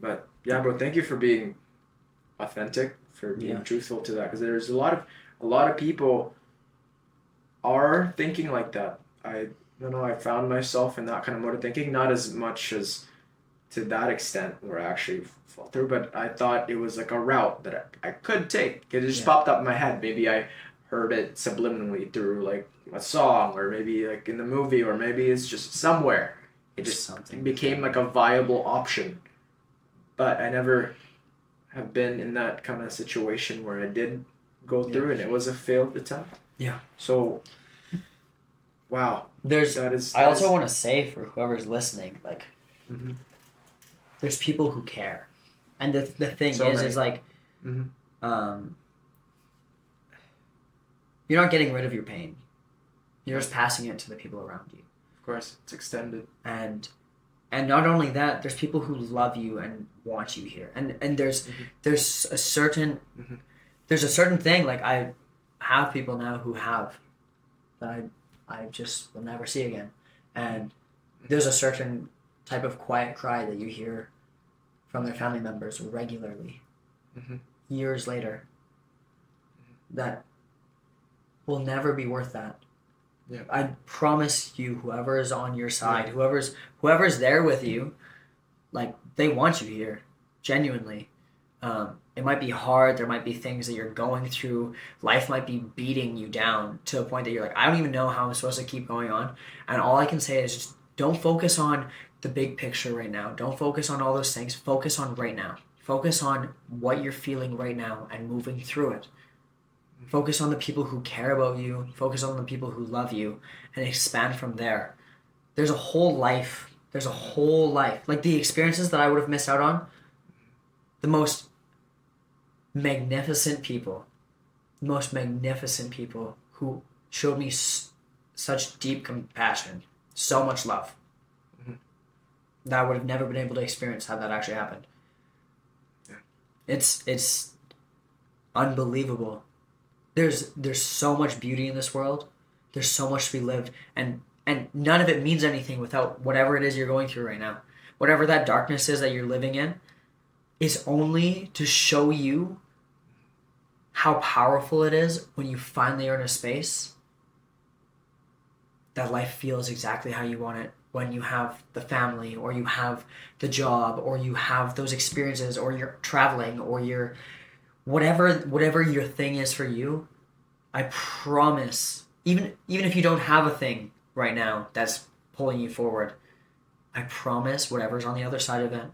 But yeah, bro, thank you for being authentic, for being truthful to that, because there's a lot of people are thinking like that. I don't know. I found myself in that kind of mode of thinking, not as much as to that extent where I actually fall through, but I thought it was like a route that I could take. It just popped up in my head. Maybe I heard it subliminally through like a song, or maybe like in the movie, or maybe it's just somewhere. It just became like a viable option. But I never have been in that kind of situation where I did go through and it was a failed attempt. Yeah. So, wow. I also want to say, for whoever's listening, like, there's people who care. And the thing is like, you're not getting rid of your pain. You're just passing it to the people around you. Of course, it's extended. And not only that, there's people who love you and want you here. And there's a certain thing, like I have people now who have that I just will never see again. And there's a certain type of quiet cry that you hear from their family members regularly, years later, that will never be worth that. Yeah. I promise you, whoever is on your side, whoever's there with you, like, they want you here, genuinely. It might be hard. There might be things that you're going through. Life might be beating you down to a point that you're like, I don't even know how I'm supposed to keep going on. And all I can say is just don't focus on the big picture right now. Don't focus on all those things. Focus on right now. Focus on what you're feeling right now and moving through it. Focus on the people who care about you. Focus on the people who love you, and expand from there. There's a whole life. Like, the experiences that I would have missed out on, the most magnificent people who showed me such deep compassion, so much love, that I would have never been able to experience had that actually happened. Yeah. It's unbelievable. There's so much beauty in this world. There's so much to be lived, and none of it means anything without whatever it is you're going through right now. Whatever that darkness is that you're living in, is only to show you how powerful it is when you finally are in a space that life feels exactly how you want it. When you have the family, or you have the job, or you have those experiences, or you're traveling, or you're whatever your thing is for you, I promise, even if you don't have a thing right now that's pulling you forward, I promise whatever's on the other side of it,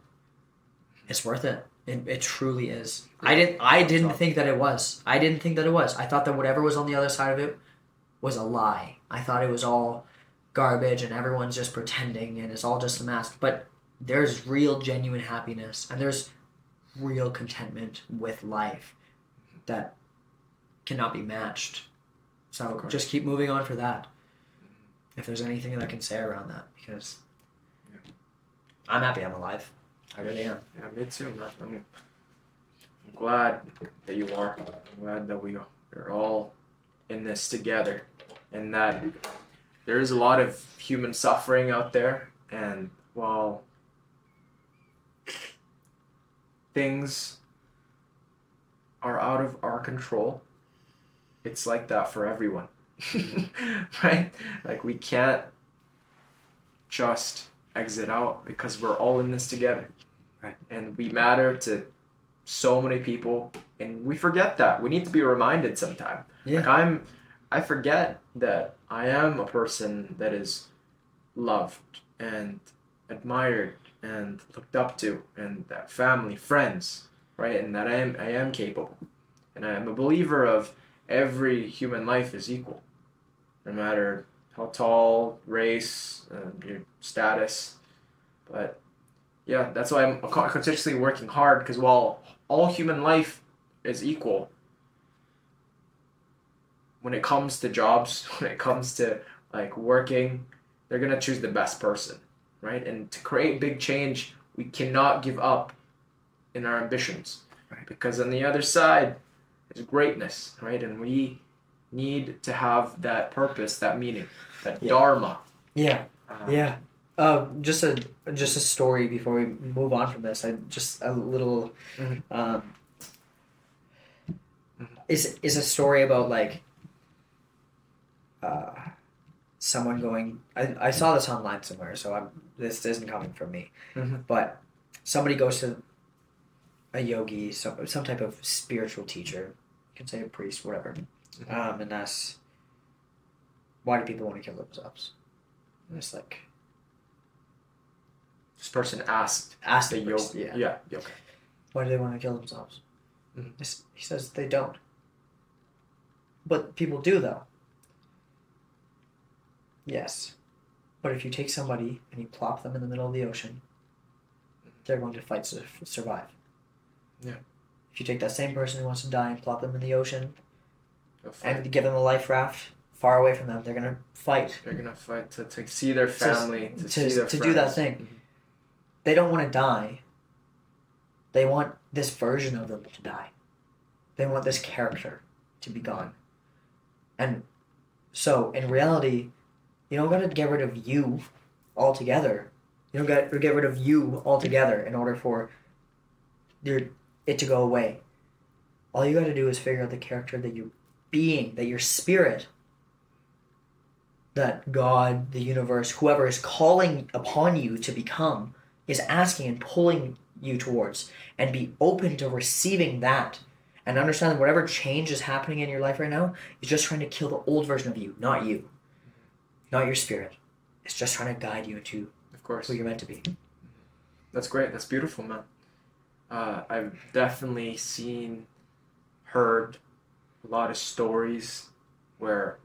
it's worth it. It truly is. I didn't think that it was. I didn't think that it was. I thought that whatever was on the other side of it was a lie. I thought it was all garbage and everyone's just pretending and it's all just a mask. But there's real, genuine happiness and there's real contentment with life that cannot be matched. So just keep moving on for that. If there's anything that I can say around that, because I'm happy I'm alive. I really am. Yeah, me too, man. I'm glad that you are. I'm glad that we're all in this together, and that there is a lot of human suffering out there. And while things are out of our control, it's like that for everyone, right? Like we can't just exit out because we're all in this together. Right. And we matter to so many people, and we forget that. We need to be reminded sometime. Yeah. Like I forget that I am a person that is loved and admired and looked up to, and that family, friends, right? And that I am capable. And I am a believer of every human life is equal, no matter how tall, race, your status. But yeah, that's why I'm continuously working hard, because while all human life is equal, when it comes to jobs, when it comes to like working, they're gonna choose the best person, right? And to create big change, we cannot give up in our ambitions, right? Because on the other side is greatness, right? And we need to have that purpose, that meaning, that dharma. Yeah. Yeah. Just a story before we move on from this. Just a little is a story about like someone going. I saw this online somewhere, so this isn't coming from me. But somebody goes to a yogi, some type of spiritual teacher. You can say a priest, whatever, and asks, why do people want to kill themselves? And it's like, this person asked the priest, yogi. Okay. Why do they want to kill themselves? He says they don't. But people do, though. Yes. But if you take somebody and you plop them in the middle of the ocean, they're going to fight to survive. Yeah. If you take that same person who wants to die and plop them in the ocean and give them a life raft far away from them, they're going to fight. They're going to fight to see their family, to see their friends. Do that thing. They don't want to die. They want this version of them to die. They want this character to be gone. And so, in reality, you don't got to get rid of you altogether. You don't got to get rid of you altogether in order for it to go away. All you got to do is figure out the character that you're being, that your spirit, that God, the universe, whoever is calling upon you to become, is asking and pulling you towards, and be open to receiving that, and understand that whatever change is happening in your life right now is just trying to kill the old version of you, not your spirit. It's just trying to guide you into who you're meant to be. That's great. That's beautiful, man. I've definitely heard a lot of stories where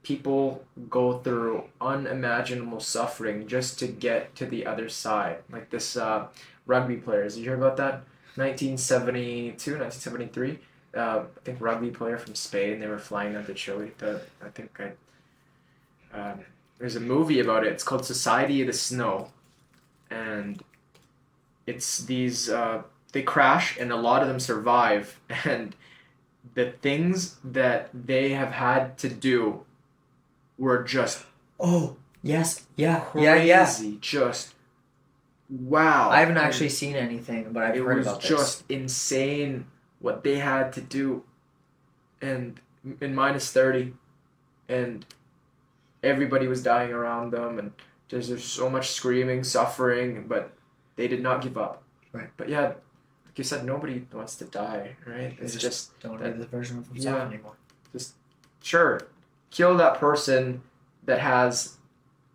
people go through unimaginable suffering just to get to the other side. Like this rugby player. Did you hear about that? 1972, 1973. I think rugby player from Spain. They were flying out to Chile. There's a movie about it. It's called Society of the Snow. And it's these... they crash, and a lot of them survive. And the things that they have had to do were just... Oh, yes. Yeah. Crazy. Yeah. Just... Wow. I haven't actually seen anything, but I've heard about this. It was just insane what they had to do. And in -30. And everybody was dying around them. And there's so much screaming, suffering. But they did not give up. Right. But yeah, like you said, nobody wants to die, right? It's just don't want to be the version of themselves anymore. Just, kill that person that has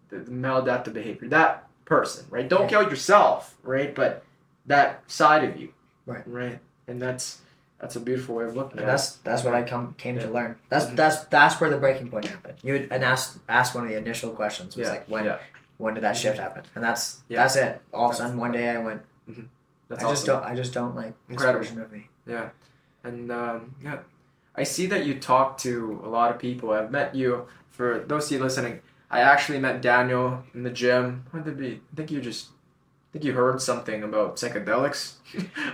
the maladaptive behavior. That person, right? Don't kill yourself, right? But that side of you, Right. Right, and that's a beautiful way of looking And at it. that's what I came to learn. That's where the breaking point happened. You and asked one of the initial questions was like when did that shift happen? And that's it. All of a sudden one day I went. That's I just don't like this version of me. Yeah, and I see that you talk to a lot of people. I've met you. For those of you listening, I actually met Daniel in the gym. What did we? I think you heard something about psychedelics.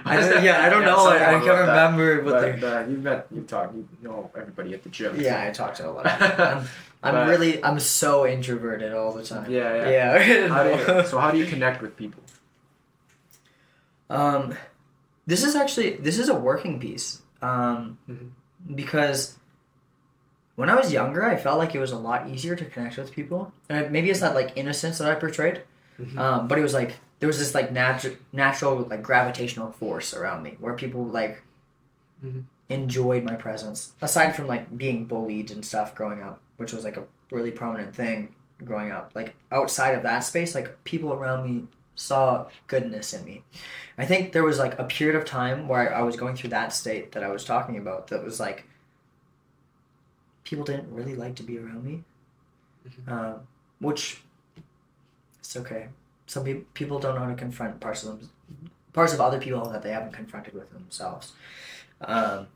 I don't know. I can't remember what you know everybody at the gym. Yeah, I talk to a lot of people. I'm so introverted all the time. Yeah. How do you connect with people? This is a working piece. Because when I was younger, I felt like it was a lot easier to connect with people. And maybe it's that like innocence that I portrayed. But it was like there was this like natural like gravitational force around me where people like enjoyed my presence. Aside from like being bullied and stuff growing up, which was like a really prominent thing growing up. Like outside of that space, like people around me saw goodness in me. I think there was like a period of time where I was going through that state that I was talking about that was like people didn't really like to be around me, which it's okay. Some people don't know how to confront parts of other people that they haven't confronted with themselves, and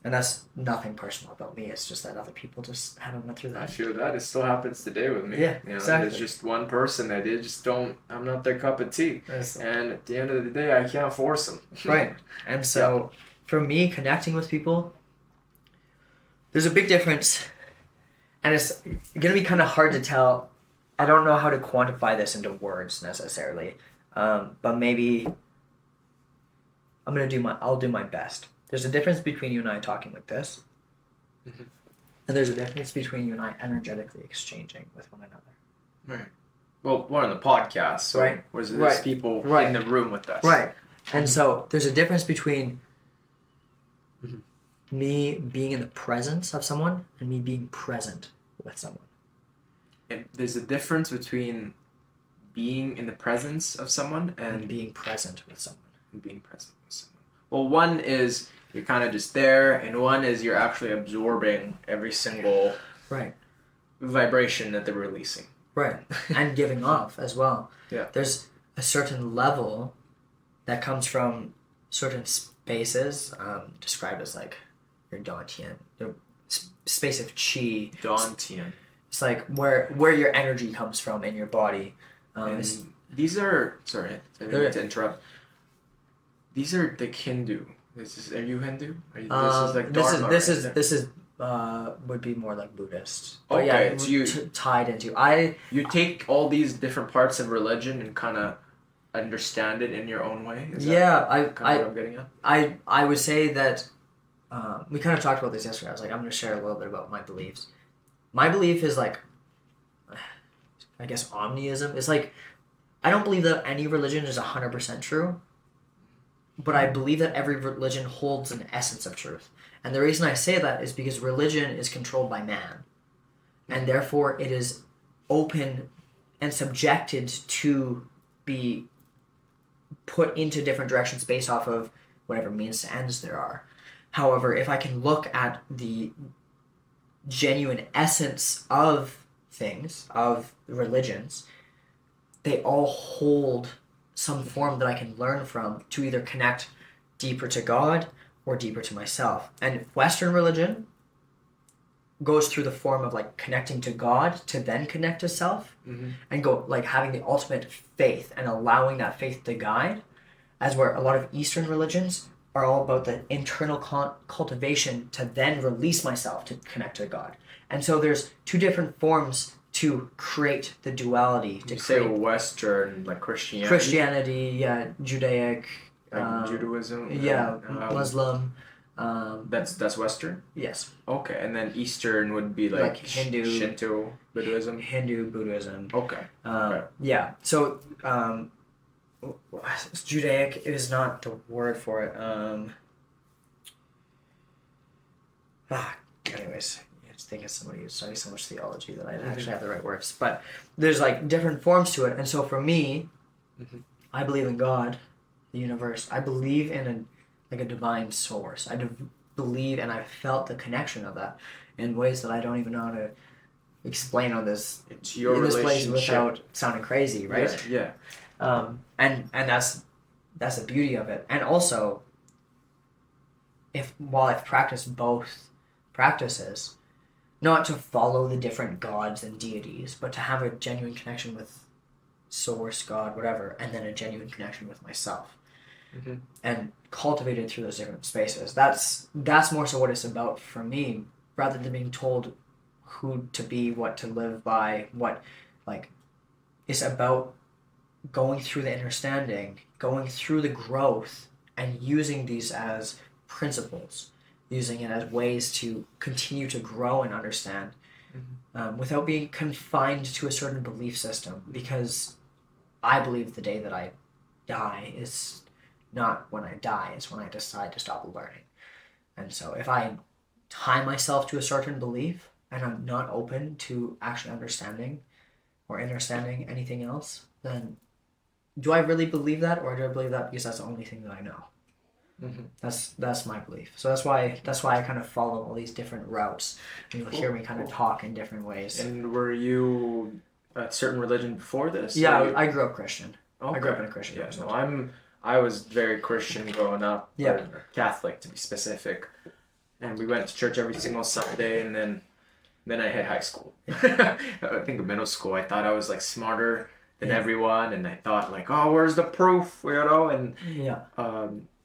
that's nothing personal about me. It's just that other people just haven't went through that. I feel that it still happens today with me. Yeah, exactly. There's just one person that they just don't. I'm not their cup of tea, and at the end of the day, I can't force them. Right, and so for me, connecting with people, there's a big difference, and it's gonna be kind of hard to tell. I don't know how to quantify this into words necessarily, but maybe I'll do my best. There's a difference between you and I talking like this, and there's a difference between you and I energetically exchanging with one another. Right. Well, we're on the podcast, so there's people in the room with us. Right. And so there's a difference between me being in the presence of someone and me being present with someone. And there's a difference between being in the presence of someone and being present with someone. Well, one is you're kind of just there, and one is you're actually absorbing every single vibration that they're releasing. Right. And giving off as well. Yeah. There's a certain level that comes from certain spaces, described as like your Dantian, your space of chi. Dantian. It's like where your energy comes from in your body. These are sorry to interrupt. These are the Hindu. Are you Hindu? This is would be more like Buddhist. Okay, but yeah, tied into you take all these different parts of religion and kind of understand it in your own way. Is that what I'm getting at? I would say that we kind of talked about this yesterday. I was like, I'm going to share a little bit about my beliefs. My belief is like, I guess omniism. It's like, I don't believe that any religion is 100% true, but I believe that every religion holds an essence of truth. And the reason I say that is because religion is controlled by man, and therefore it is open and subjected to be put into different directions based off of whatever means to ends there are. However, if I can look at the genuine essence of things, of religions, they all hold some form that I can learn from to either connect deeper to God or deeper to myself. And Western religion goes through the form of like connecting to God to then connect to self, and go like having the ultimate faith and allowing that faith to guide, as where a lot of Eastern religions are all about the internal cultivation to then release myself to connect to God. And so there's two different forms to create the duality. You say Western, like Christianity? Christianity, yeah, Judaic. Like Judaism? Yeah, Muslim. That's Western? Yes. Okay, and then Eastern would be like Hindu, Shinto, Buddhism? Hindu, Buddhism. Okay. Yeah, so Judaic is not the word for it. Anyways, think as somebody who studies so much theology that I actually have the right words. But there's like different forms to it. And so for me, I believe in God, the universe. I believe in a divine source. Believe, and I felt the connection of that in ways that I don't even know how to explain on this It's your in this place relationship. without sounding crazy, right? Yeah. And that's the beauty of it. And also, while I've practiced both practices, not to follow the different gods and deities, but to have a genuine connection with source, God, whatever, and then a genuine connection with myself. And cultivated through those different spaces. That's more so what it's about for me, rather than being told who to be, what to live by, it's about going through the understanding, going through the growth, and using these as principles, using it as ways to continue to grow and understand, without being confined to a certain belief system, because I believe the day that I die is not when I die, it's when I decide to stop learning. And so if I tie myself to a certain belief and I'm not open to actually understanding anything else, then do I really believe that, or do I believe that because that's the only thing that I know? That's my belief. So that's why I kind of follow all these different routes, and you'll hear me kind of talk in different ways. And were you a certain religion before this? Yeah, I grew up Christian. Okay. I grew up in a Christian household. I was very Christian growing up. Yeah. Catholic to be specific. And we went to church every single Sunday, and then I hit high school. I think in middle school I thought I was like smarter than everyone, and I thought like, oh, where's the proof, and it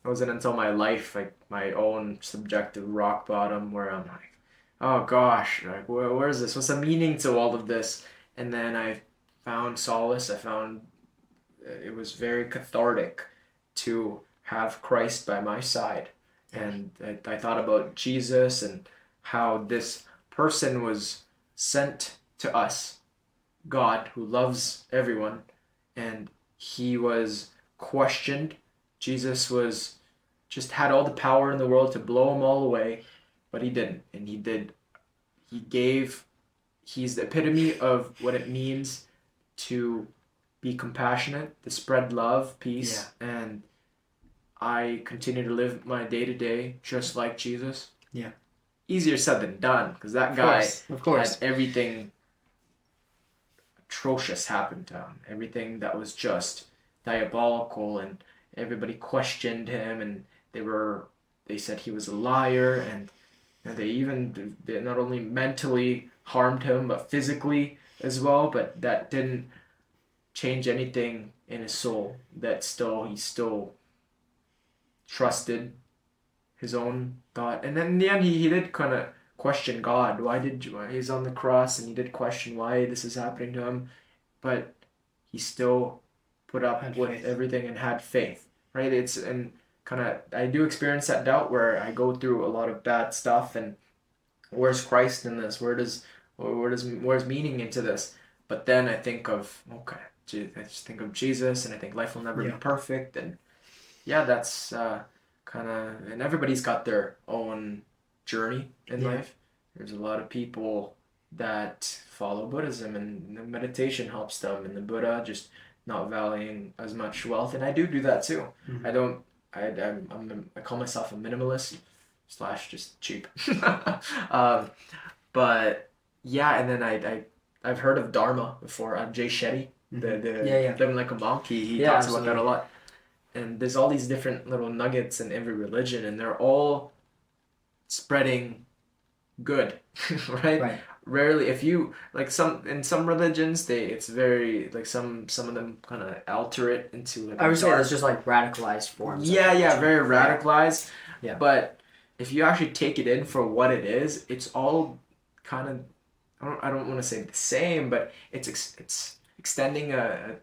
wasn't until my life, like my own subjective rock bottom, where I'm like, oh gosh, like where's this? What's the meaning to all of this? And then I found solace. I found it was very cathartic to have Christ by my side. And I thought about Jesus and how this person was sent to us, God who loves everyone, and he was questioned. Jesus had all the power in the world to blow them all away, but he didn't. And he's the epitome of what it means to be compassionate, to spread love, peace, and I continue to live my day-to-day just like Jesus. Yeah. Easier said than done, because that guy of course. had everything atrocious happen to him. Everything that was just diabolical, and everybody questioned him, and they said he was a liar, and they not only mentally harmed him, but physically as well, but that didn't change anything in his soul. He still trusted his own thought. And then in the end, he did kind of question God. Why he's on the cross, and he did question why this is happening to him, but he still put up with everything and had faith, right? I do experience that doubt where I go through a lot of bad stuff, and where's Christ in this? Where's meaning into this? But then I think of, I just think of Jesus, and I think life will never be perfect, and that's and everybody's got their own journey in life. There's a lot of people that follow Buddhism, and the meditation helps them, and the Buddha just not valuing as much wealth, and I do that too. I call myself a minimalist / just cheap. But and then I've heard of Dharma before. Jay Shetty, the Living Like a Monk. He talks about that a lot. And there's all these different little nuggets in every religion, and they're all spreading good, right? Rarely, if you in some religions, it's very like some of them kind of alter it into like. I would say it's just like radicalized forms. Very radicalized. Yeah. But if you actually take it in for what it is, it's all kind of. I don't want to say the same, but it's extending a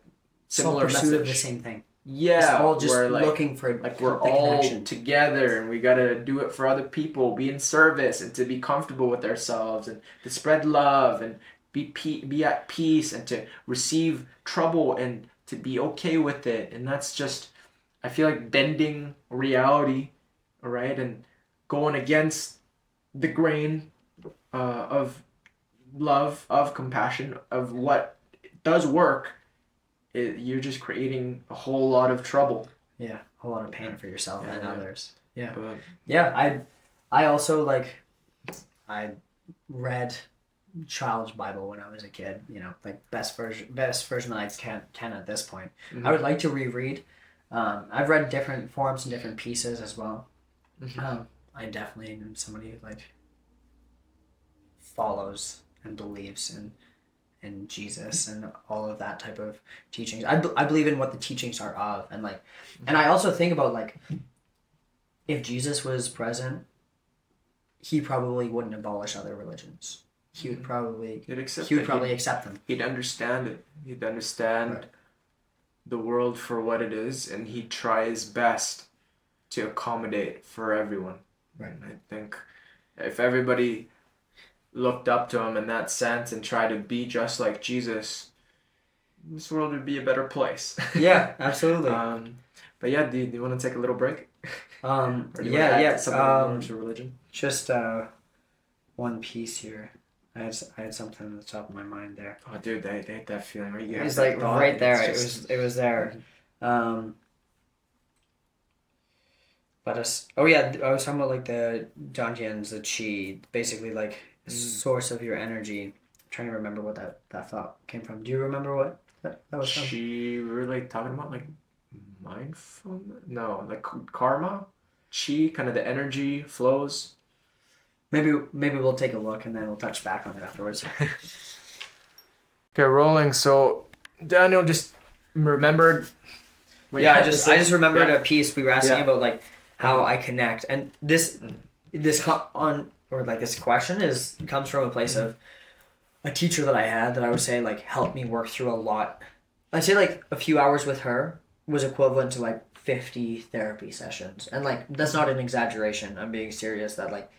similar message. Of the same thing. Yeah, it's all just looking for we're all together, and we gotta do it for other people, be in service, and to be comfortable with ourselves, and to spread love, and be at peace, and to receive trouble, and to be okay with it. And that's just, I feel like bending reality, right, and going against the grain, of love, of compassion, of what does work, you're just creating a whole lot of trouble. Yeah, a whole lot of pain for yourself and others. Yeah. But, Yeah, I also like, I read child's Bible when I was a kid, you know, like best version that I can at this point. Mhm. I would like to reread. I've read different forms and different pieces as well. Mhm. I definitely am somebody who like follows and believes in Jesus and all of that type of teachings. I believe in what the teachings are of, and like, and I also think about like, if Jesus was present, he probably wouldn't abolish other religions. He would probably accept them. He'd understand it. He'd understand Right. the world for what it is, and he'd try his best to accommodate for everyone. Right. And I think if everybody looked up to him in that sense and tried to be just like Jesus, this world would be a better place. Yeah, absolutely. But yeah, do you want to take a little break? Or do you want to add something more to religion? Just one piece here. I had something on the top of my mind there. Oh, dude, I hate that feeling. Right? It's like right there. It was there. But I was talking about like the Dantians, the chi, basically like source of your energy. I'm trying to remember what that thought came from. Do you remember what that was from? Chi, we were like talking about like mindfulness? No, like karma? Chi, kind of the energy flows. Maybe we'll take a look and then we'll touch back on it afterwards. Okay, rolling. So Daniel just remembered. I just remembered a piece we were asking about, like how I connect, and this question comes from a place of a teacher that I had that I would say like helped me work through a lot. I'd say like a few hours with her was equivalent to like 50 therapy sessions, and like that's not an exaggeration. I'm being serious. That like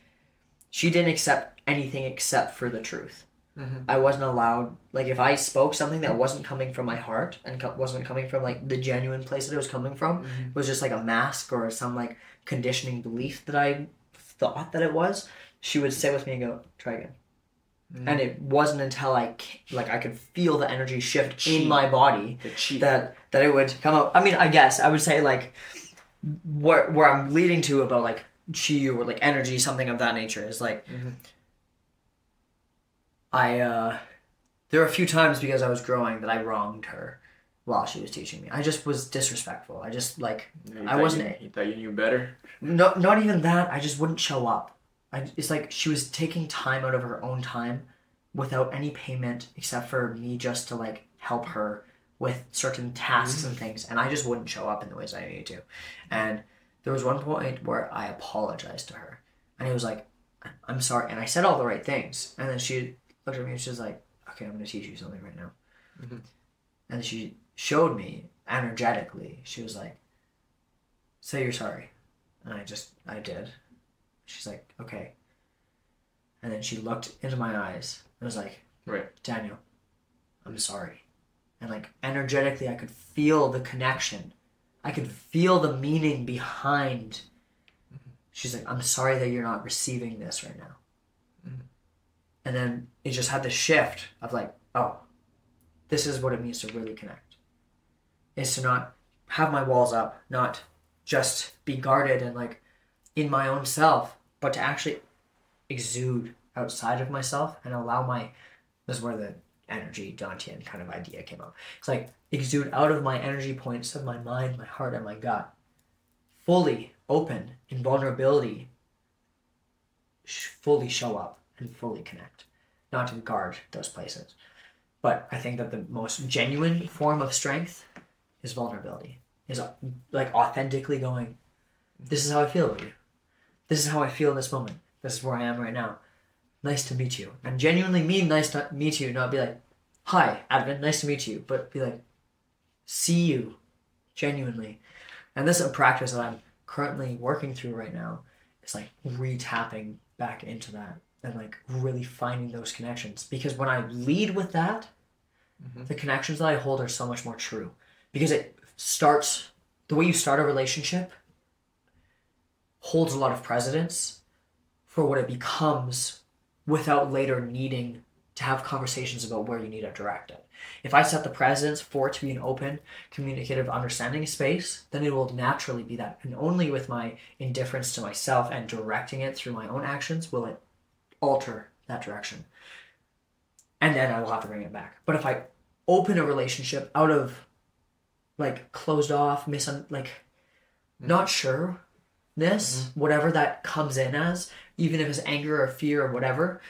she didn't accept anything except for the truth. Mm-hmm. I wasn't allowed, like if I spoke something that wasn't coming from my heart and wasn't coming from like the genuine place that it was coming from, it was just like a mask or some like conditioning belief that I thought that it was, she would sit with me and go, try again. And it wasn't until I could feel the energy shift in my body that it would come up. I mean, I guess I would say like where I'm leading to about like chi or like energy, something of that nature, is like there were a few times because I was growing that I wronged her while she was teaching me. I just was disrespectful. I just like I wasn't. You thought you knew better? No, not even that. I just wouldn't show up. It's like she was taking time out of her own time without any payment except for me just to like help her with certain tasks and things, and I just wouldn't show up in the ways I needed to. And there was one point where I apologized to her, and it was like, I'm sorry, and I said all the right things, and then she looked at me and she was like, okay, I'm going to teach you something right now. And she showed me energetically, she was like, say you're sorry. And I did. She's like, okay. And then she looked into my eyes and was like, right, Daniel, I'm sorry. And like energetically, I could feel the connection. I could feel the meaning behind. She's like, I'm sorry that you're not receiving this right now. And then it just had this shift of like, oh, this is what it means to really connect. Is to not have my walls up, not just be guarded and like in my own self, but to actually exude outside of myself and allow this is where the energy Dantian kind of idea came out. It's like exude out of my energy points of my mind, my heart, and my gut. Fully open in vulnerability, fully show up and fully connect. Not to guard those places. But I think that the most genuine form of strength is vulnerability. Is like authentically going, this is how I feel about you. This is how I feel in this moment. This is where I am right now. Nice to meet you. And genuinely mean nice to meet you, not be like, hi, Advent, nice to meet you. But be like, see you, genuinely. And this is a practice that I'm currently working through right now. It's like re-tapping back into that and like really finding those connections. Because when I lead with that, the connections that I hold are so much more true. Because it starts, the way you start a relationship holds a lot of precedence for what it becomes without later needing to have conversations about where you need to direct it. If I set the precedence for it to be an open, communicative, understanding space, then it will naturally be that. And only with my indifference to myself and directing it through my own actions will it alter that direction. And then I will have to bring it back. But if I open a relationship out of like closed off, not sureness, whatever that comes in as, even if it's anger or fear or whatever,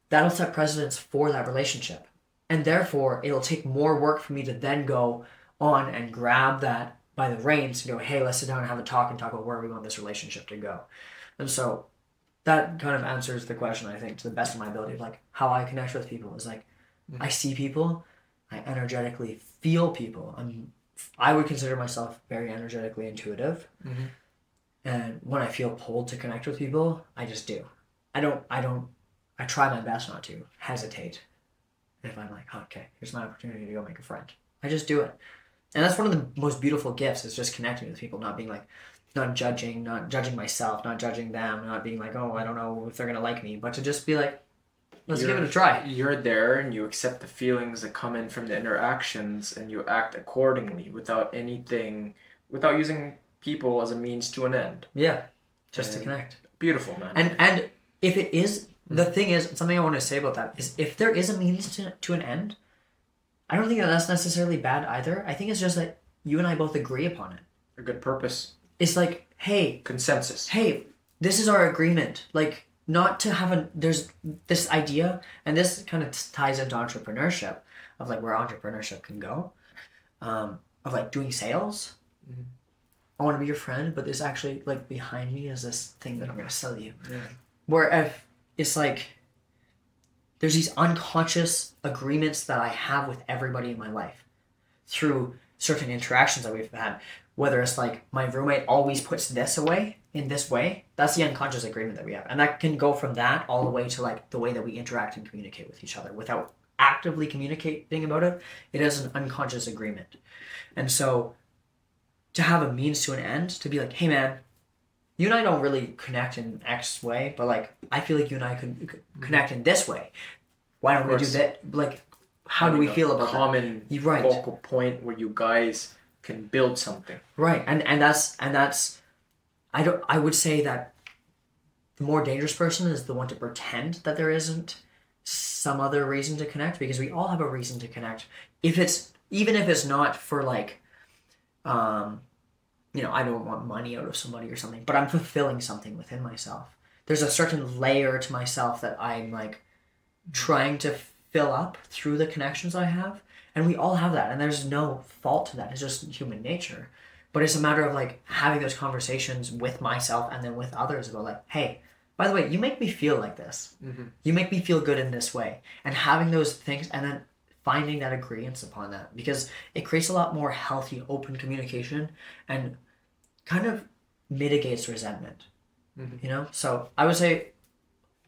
that'll set precedence for that relationship. And therefore, it'll take more work for me to then go on and grab that by the reins and go, hey, let's sit down and have a talk and talk about where we want this relationship to go. And so that kind of answers the question, I think, to the best of my ability of like how I connect with people is like, I see people, I energetically feel people. I would consider myself very energetically intuitive. And when I feel pulled to connect with people, I just do. I try my best not to hesitate. If I'm like, oh, okay, here's my opportunity to go make a friend. I just do it. And that's one of the most beautiful gifts is just connecting with people, not being like, not judging myself, not judging them, not being like, oh, I don't know if they're going to like me, but to just be like, let's give it a try. You're there and you accept the feelings that come in from the interactions and you act accordingly without using people as a means to an end. Yeah, just to connect. Beautiful, man. And if it is, the thing is, something I want to say about that is if there is a means to an end, I don't think that that's necessarily bad either. I think it's just that you and I both agree upon it. A good purpose. It's like, hey. Consensus. Hey, this is our agreement. Like, not to have there's this idea, and this kind of ties into entrepreneurship, of like where entrepreneurship can go, of like doing sales. I want to be your friend, but there's actually like behind me is this thing that I'm going to sell you. Yeah. Where if it's like, there's these unconscious agreements that I have with everybody in my life through certain interactions that we've had. Whether it's like my roommate always puts this away in this way, that's the unconscious agreement that we have. And that can go from that all the way to like the way that we interact and communicate with each other without actively communicating about it. It is an unconscious agreement. And so to have a means to an end, to be like, hey man, you and I don't really connect in X way, but like, I feel like you and I could connect in this way. Why don't we do that? Like, how do we feel about common that? Right. Focal point where you guys can build something. Right. And that's I would say that the more dangerous person is the one to pretend that there isn't some other reason to connect, because we all have a reason to connect. Even if it's not for like I don't want money out of somebody or something, but I'm fulfilling something within myself. There's a certain layer to myself that I'm like trying to fill up through the connections I have. And we all have that. And there's no fault to that. It's just human nature. But it's a matter of like having those conversations with myself and then with others about like, hey, by the way, you make me feel like this. You make me feel good in this way. And having those things and then finding that agreement upon that, because it creates a lot more healthy, open communication and kind of mitigates resentment. So I would say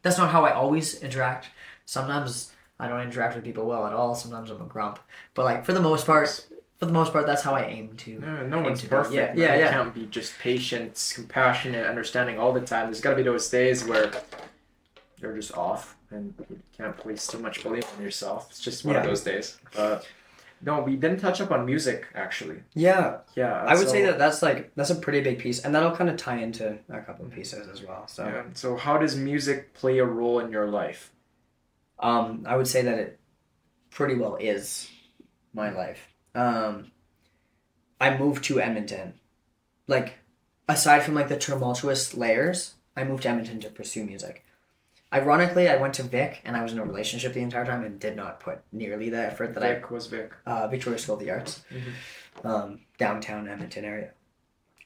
that's not how I always interact. Sometimes I don't interact with people well at all. Sometimes I'm a grump, but like for the most part, that's how I aim to. No one's perfect. You can't be just patient, compassionate, understanding all the time. There's got to be those days where you're just off and you can't place too much belief in yourself. It's just one of those days. No, we didn't touch up on music actually. Yeah. I would say that's a pretty big piece, and that'll kind of tie into a couple of pieces as well. So. Yeah. So how does music play a role in your life? I would say that it pretty well is my life. I moved to Edmonton. Like, aside from like the tumultuous layers, I moved to Edmonton to pursue music. Ironically, I went to Vic and I was in a relationship the entire time and did not put nearly the effort that Vic was Vic? Victoria School of the Arts. Downtown Edmonton area.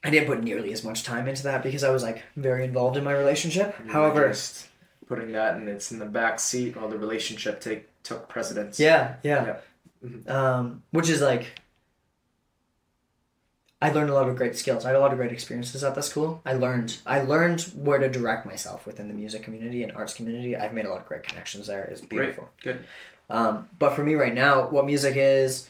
I didn't put nearly as much time into that because I was like very involved in my relationship. However, just putting that and it's in the back seat while the relationship took precedence. Yeah. Which is like, I learned a lot of great skills. I had a lot of great experiences at the school. I learned where to direct myself within the music community and arts community. I've made a lot of great connections there. It's beautiful. Great. Good. But for me right now, what music is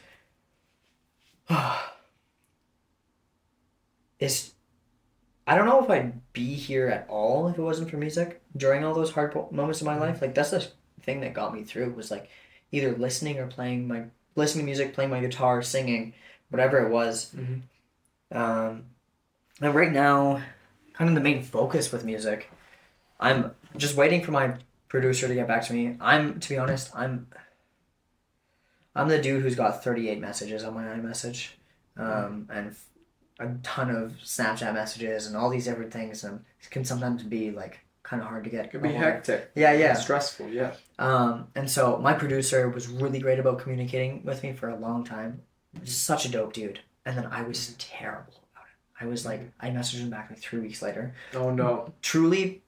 I don't know if I'd be here at all if it wasn't for music during all those hard moments of my life. Like that's the thing that got me through was like either listening to music, playing my guitar, singing, whatever it was. Um, and right now, kind of the main focus with music, I'm just waiting for my producer to get back to me. To be honest, I'm the dude who's got 38 messages on my iMessage, and a ton of Snapchat messages and all these different things, and it can sometimes be like kind of hard to get. It could be hectic. Yeah. Stressful, yeah. And so my producer was really great about communicating with me for a long time. Such a dope dude. And then I was terrible about it. I was like, I messaged him back like 3 weeks later. Oh no. Truly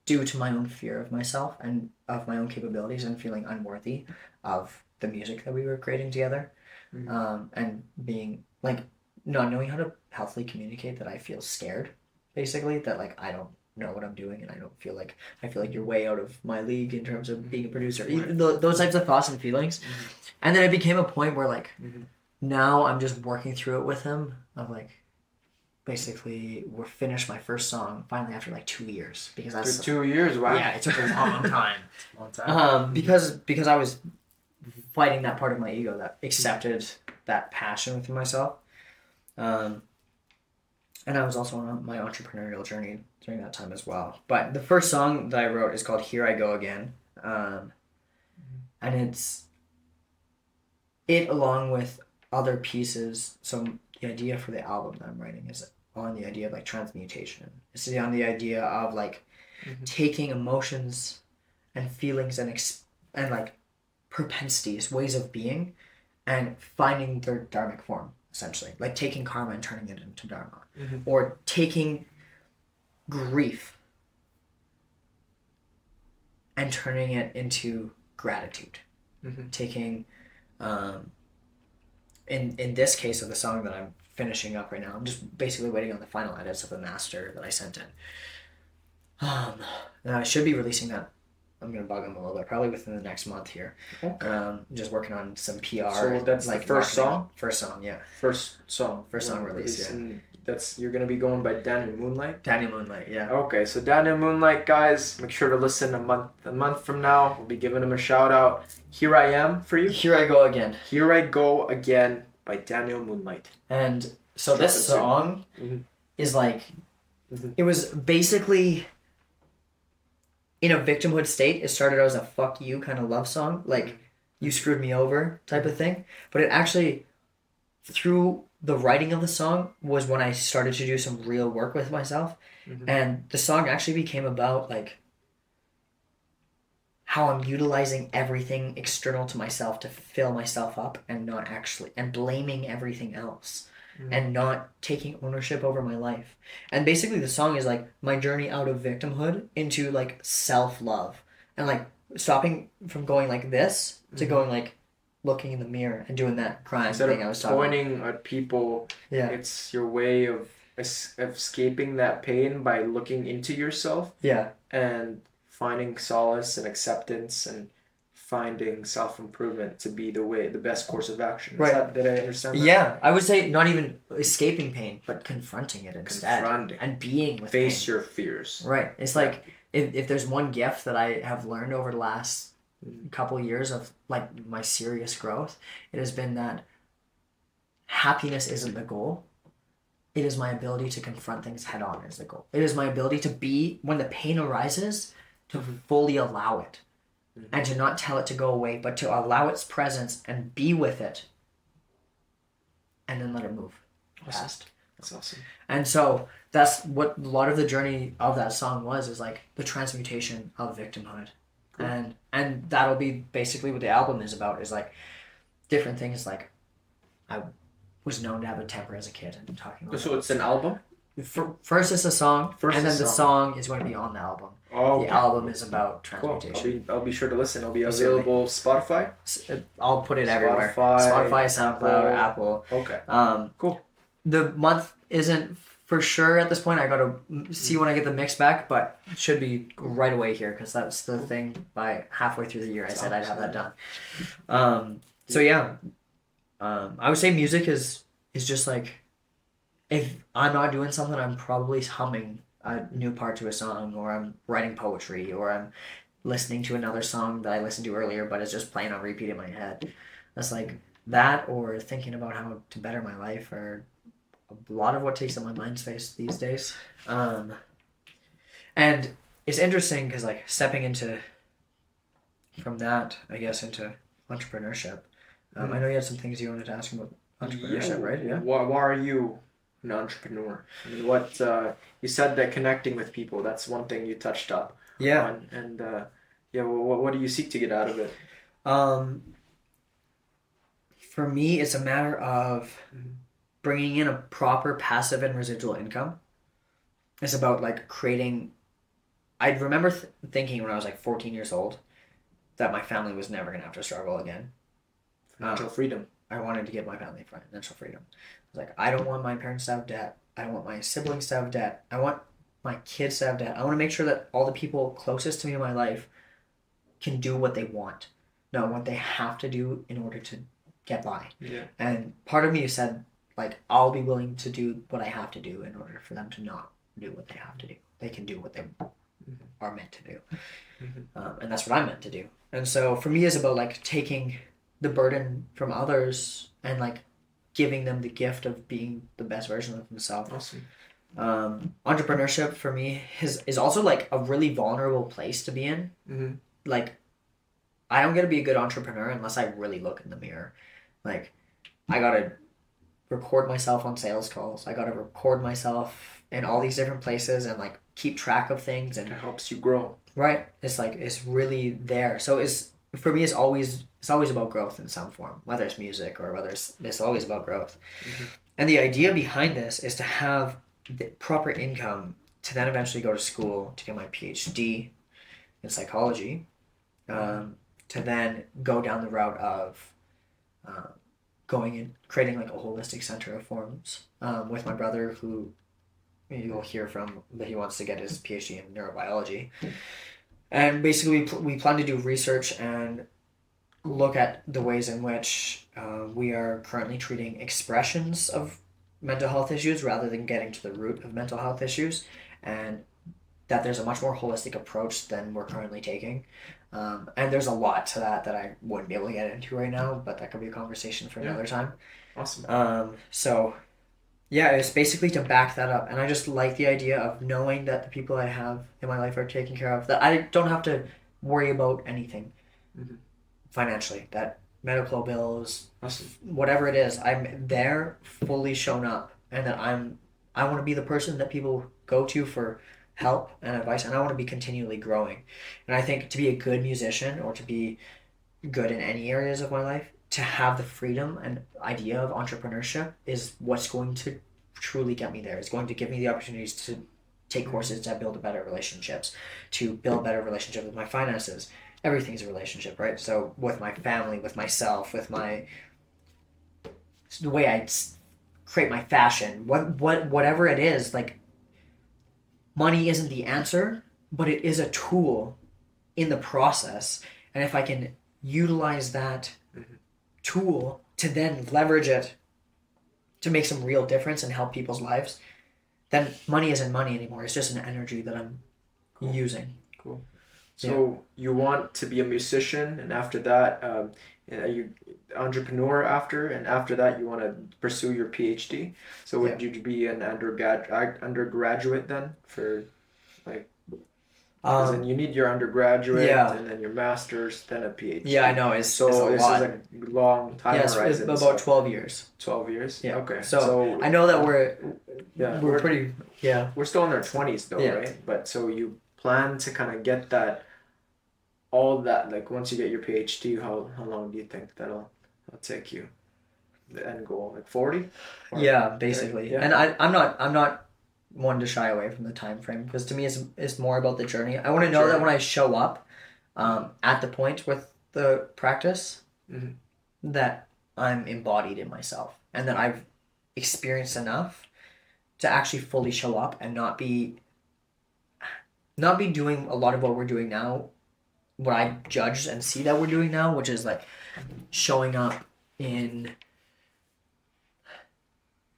due to my own fear of myself and of my own capabilities and feeling unworthy of the music that we were creating together. And being like, not knowing how to healthily communicate that I feel scared, basically, that like I don't know what I'm doing and I feel like you're way out of my league in terms of being a producer. Right. Those types of thoughts and feelings. And then it became a point where like now I'm just working through it with him of like basically we're finished my first song finally after like 2 years because that's 2 years. Wow. Yeah, it took a long time. Because I was fighting that part of my ego that accepted that passion within myself. And I was also on my entrepreneurial journey during that time as well. But the first song that I wrote is called Here I Go Again. And it along with other pieces. So the idea for the album that I'm writing is on the idea of like transmutation. It's on the idea of like taking emotions and feelings and like propensities, ways of being, and finding their dharmic form, essentially. Like taking karma and turning it into dharma. Or taking grief and turning it into gratitude. Taking, in this case of the song that I'm finishing up right now, I'm just basically waiting on the final edits of the master that I sent in. And I should be releasing that. I'm going to bug them a little bit, probably within the next month here. Okay. Just working on some PR. So that's like the first song? First song, yeah. First song release, yeah. You're going to be going by Daniel Moonlight? Daniel Moonlight, yeah. Okay, so Daniel Moonlight, guys, make sure to listen a month from now. We'll be giving him a shout out. Here I Am for you. Here I Go Again. Here I Go Again by Daniel Moonlight. And so this song is like, it was basically in a victimhood state. It started out as a fuck you kind of love song, like you screwed me over type of thing. But it actually, through the writing of the song was when I started to do some real work with myself. And the song actually became about like how I'm utilizing everything external to myself to fill myself up and not actually, and blaming everything else and not taking ownership over my life. And basically the song is like my journey out of victimhood into like self-love and like stopping from going like this to going like looking in the mirror and doing that crying thing I was talking about. Pointing at people, it's your way of escaping that pain by looking into yourself. Yeah. And finding solace and acceptance and finding self-improvement to be the best course of action. Right. Did I understand that? Yeah. I would say not even escaping pain, but confronting it instead. And being with Face your fears. Right. It's like if there's one gift that I have learned over the last couple of years of like my serious growth, it has been that happiness isn't the goal. It is my ability to confront things head on is the goal. It is my ability to be, when the pain arises, to fully allow it and to not tell it to go away, but to allow its presence and be with it and then let it move past. That's awesome. And so that's what a lot of the journey of that song was, is like the transmutation of victimhood. Cool. And that'll be basically what the album is about, is like different things. Like I was known to have a temper as a kid and talking about So it's an album? First it's a song, and then the song is going to be on the album. The album is about transmutation. Cool. I'll be sure to listen. It'll be available Spotify? I'll put it everywhere. Spotify, SoundCloud, Apple. Okay. Cool. The month isn't for sure at this point. I got to see when I get the mix back, but it should be right away here because that's the thing. By halfway through the year, I said I'd have that done. So yeah, I would say music is just like if I'm not doing something, I'm probably humming a new part to a song, or I'm writing poetry, or I'm listening to another song that I listened to earlier, but it's just playing on repeat in my head. That's like that, or thinking about how to better my life, or a lot of what takes up my mind space these days. And it's interesting because like stepping into from that, I guess, into entrepreneurship. I know you had some things you wanted to ask about entrepreneurship, right? Yeah. Why are you an entrepreneur? I mean, what you said that connecting with people, that's one thing you touched up Yeah. on, and what do you seek to get out of it? For me, it's a matter of bringing in a proper passive and residual income. It's about like creating. I remember thinking when I was like 14 years old that my family was never gonna have to struggle again. Financial freedom. I wanted to give my family financial freedom. I was like, I don't want my parents to have debt. I don't want my siblings to have debt. I want my kids to have debt. I want to make sure that all the people closest to me in my life can do what they want, not what they have to do in order to get by. Yeah. And part of me said, like, I'll be willing to do what I have to do in order for them to not do what they have to do. They can do what they are meant to do. And that's what I'm meant to do. And so for me, it's about like taking the burden from others and like giving them the gift of being the best version of themselves. Awesome. Entrepreneurship for me is also like a really vulnerable place to be in. Like, I don't get to be a good entrepreneur unless I really look in the mirror. Like, I gotta record myself on sales calls. I gotta record myself in all these different places and like keep track of things, and it helps you grow. Right. It's like it's really there. So it's for me. It's always about growth in some form, whether it's music or whether it's always about growth. And the idea behind this is to have the proper income to then eventually go to school to get my PhD in psychology, to then go down the route of going and creating like a holistic center of forms with my brother, who you'll hear from, that he wants to get his PhD in neurobiology. And basically we plan to do research and look at the ways in which we are currently treating expressions of mental health issues rather than getting to the root of mental health issues, and that there's a much more holistic approach than we're currently taking. And there's a lot to that I wouldn't be able to get into right now, but that could be a conversation for another time. Awesome. So yeah, it's basically to back that up. And I just like the idea of knowing that the people I have in my life are taken care of, that I don't have to worry about anything financially, that medical bills, whatever it is, I'm there fully shown up, and that I want to be the person that people go to for help and advice, and I want to be continually growing. And I think to be a good musician, or to be good in any areas of my life, to have the freedom and idea of entrepreneurship is what's going to truly get me there. It's going to give me the opportunities to take courses to build better relationships, to build better relationship with my finances. Everything's a relationship, right? So with my family, with myself, with the way I create my fashion, whatever it is, like, money isn't the answer, but it is a tool in the process. And if I can utilize that tool to then leverage it to make some real difference and help people's lives, then money isn't money anymore. It's just an energy that I'm using. Cool. So you want to be a musician, and after that, you entrepreneur after, and after that you want to pursue your PhD. So would you be an undergraduate then for like? Then you need your undergraduate, and then your master's, then a PhD. Yeah, I know. It's a this lot. is a long time horizon. It's about 12 years. 12 years? Yeah. Okay. So I know that we're pretty, we're still in our 20s though, right? But so you plan to kind of get all that, like once you get your PhD, how long do you think that'll take you? The end goal, like 40? Yeah, basically. Yeah. And I'm not one to shy away from the time frame, because to me it's more about the journey. I want to know that when I show up at the point with the practice, that I'm embodied in myself, and that I've experienced enough to actually fully show up and not be doing a lot of what we're doing now, what I judge and see that we're doing now, which is like showing up in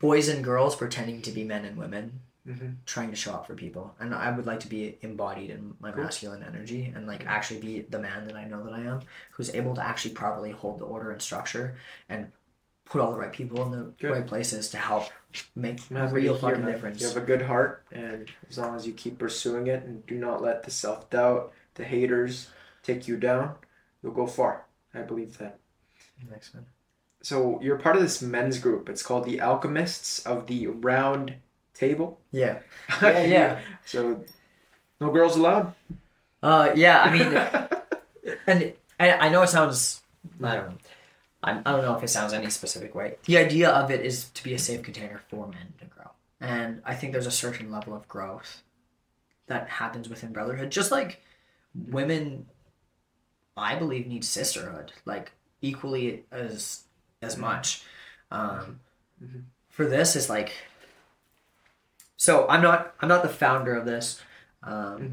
boys and girls pretending to be men and women, Mm-hmm. trying to show up for people. And I would like to be embodied in my masculine energy and like actually be the man that I know that I am, who's able to actually properly hold the order and structure and put all the right people in the right places to help make a real fucking difference. You have a good heart, and as long as you keep pursuing it and do not let the self-doubt, the haters take you down, you'll go far. I believe that. Thanks, man. So you're part of this men's group. It's called the Alchemists of the Round Table. Yeah. Yeah. So no girls allowed? Yeah, I mean, and I know it sounds, I don't know. I don't know if it sounds any specific way. The idea of it is to be a safe container for men to grow. And I think there's a certain level of growth that happens within brotherhood. Just like women, I believe, need sisterhood, like equally as much. For this is like, so I'm not the founder of this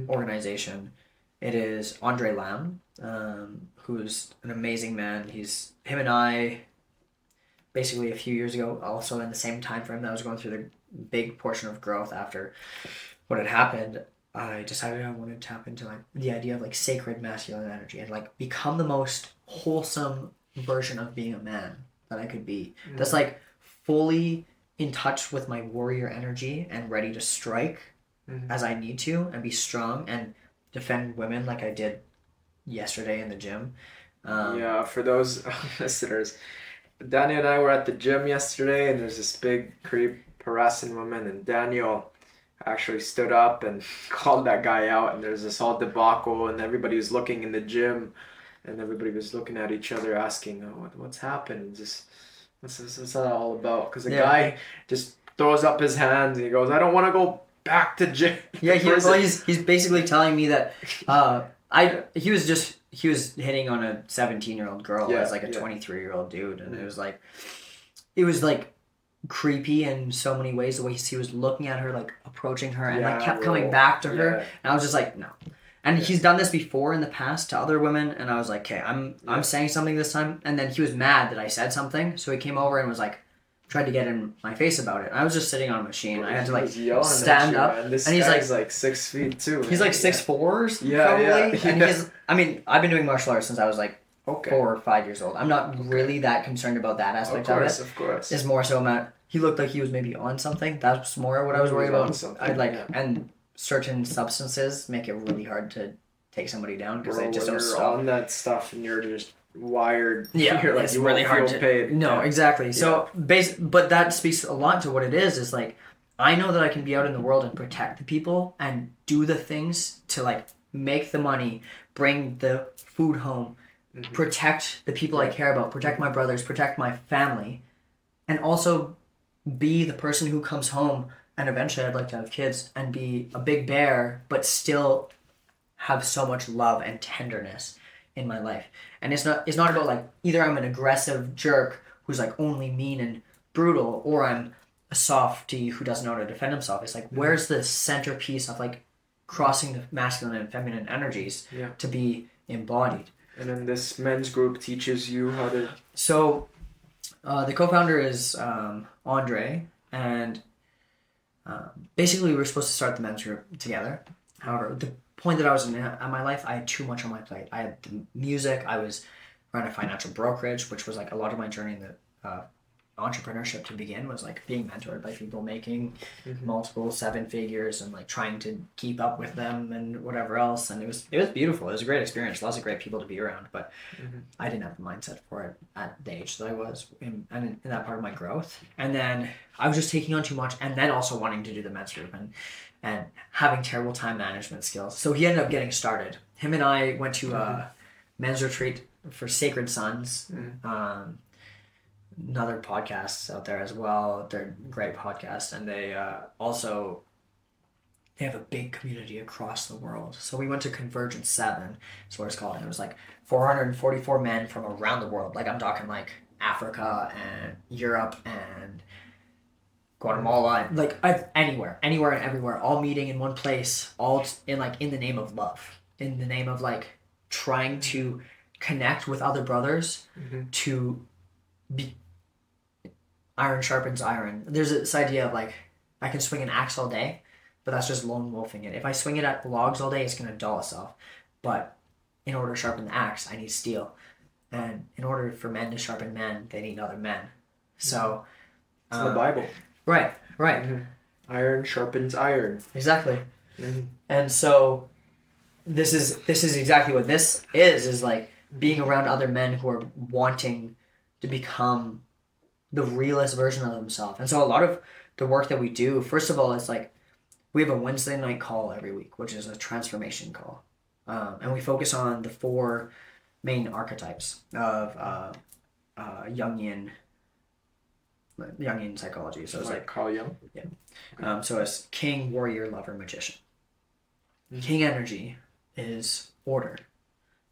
organization. It is Andre Lam, who's an amazing man. Him and I, basically a few years ago, also in the same time frame that I was going through the big portion of growth after what had happened, I decided I wanted to tap into like the idea of like sacred masculine energy and like become the most wholesome version of being a man that I could be. That's like fully in touch with my warrior energy and ready to strike as I need to and be strong and defend women like I did yesterday in the gym. Yeah, for those listeners, Daniel and I were at the gym yesterday, and there's this big creep harassing women, and Daniel actually stood up and called that guy out, and there's this whole debacle, and everybody was looking in the gym, and everybody was looking at each other asking, oh, what's happened? What's that all about? Because the guy just throws up his hands, and he goes, I don't want to go back to gym. Yeah, he's basically telling me that he was hitting on a 17-year-old girl as like a 23-year-old dude, and it was like creepy in so many ways, the way he was looking at her, like approaching her, and like kept coming back to her, and I was just like, no. And he's done this before in the past to other women, and I was like, okay, I'm saying something this time, and then he was mad that I said something, so he came over and was like, tried to get in my face about it. I was just sitting on a machine. I had to like stand up, and he's like 6 feet too. He's like 6'4", probably. And I've been doing martial arts since I was like 4 or 5 years old. I'm not really that concerned about that aspect of it. Of course. It's more so he looked like he was maybe on something. That's more what I was worried about. And certain substances make it really hard to take somebody down because they just don't stop. On that stuff and you're just wired. Yeah, you're like, it's you really hard to paid. No, exactly. So but that speaks a lot to what it is like I know that I can be out in the world and protect the people and do the things to like make the money, bring the food home, protect the people I care about, protect my brothers, protect my family, and also be the person who comes home, and eventually I'd like to have kids and be a big bear but still have so much love and tenderness in my life. And it's not about like either I'm an aggressive jerk who's like only mean and brutal, or I'm a softie who doesn't know how to defend himself. It's like, where's the centerpiece of like crossing the masculine and feminine energies to be embodied? And then this men's group teaches you how to... So the co-founder is Andre, and basically we were supposed to start the men's group together. However, the point that I was in my life, I had too much on my plate. I had the music, I was running a financial brokerage, which was like a lot of my journey in the entrepreneurship to begin was like being mentored by people making multiple 7 figures and like trying to keep up with them and whatever else. And it was beautiful. It was a great experience. Lots of great people to be around, but I didn't have the mindset for it at the age that I was in that part of my growth. And then I was just taking on too much, and then also wanting to do the men's group and having terrible time management skills. So he ended up getting started. Him and I went to a men's retreat for Sacred Sons. Another podcasts out there as well. They're great podcasts, and they have a big community across the world. So we went to Convergence 7, is what it's called, and it was like 444 men from around the world. Like I'm talking like Africa and Europe and Guatemala, like anywhere and everywhere, all meeting in one place, all in the name of love, in the name of like trying to connect with other brothers to be. iron sharpens iron. There's this idea of like, I can swing an axe all day, but that's just lone wolfing it. If I swing it at logs all day, it's going to dull itself. But in order to sharpen the axe, I need steel. And in order for men to sharpen men, they need other men. So... It's in the Bible. Right. Iron sharpens iron. Exactly. And so this is exactly what this is like being around other men who are wanting to become the realest version of themselves. And so a lot of the work that we do, first of all, is like we have a Wednesday night call every week, which is a transformation call. And we focus on the 4 main archetypes of Jungian psychology. So it's like Carl Jung. Yeah. So it's king, warrior, lover, magician. King energy is order.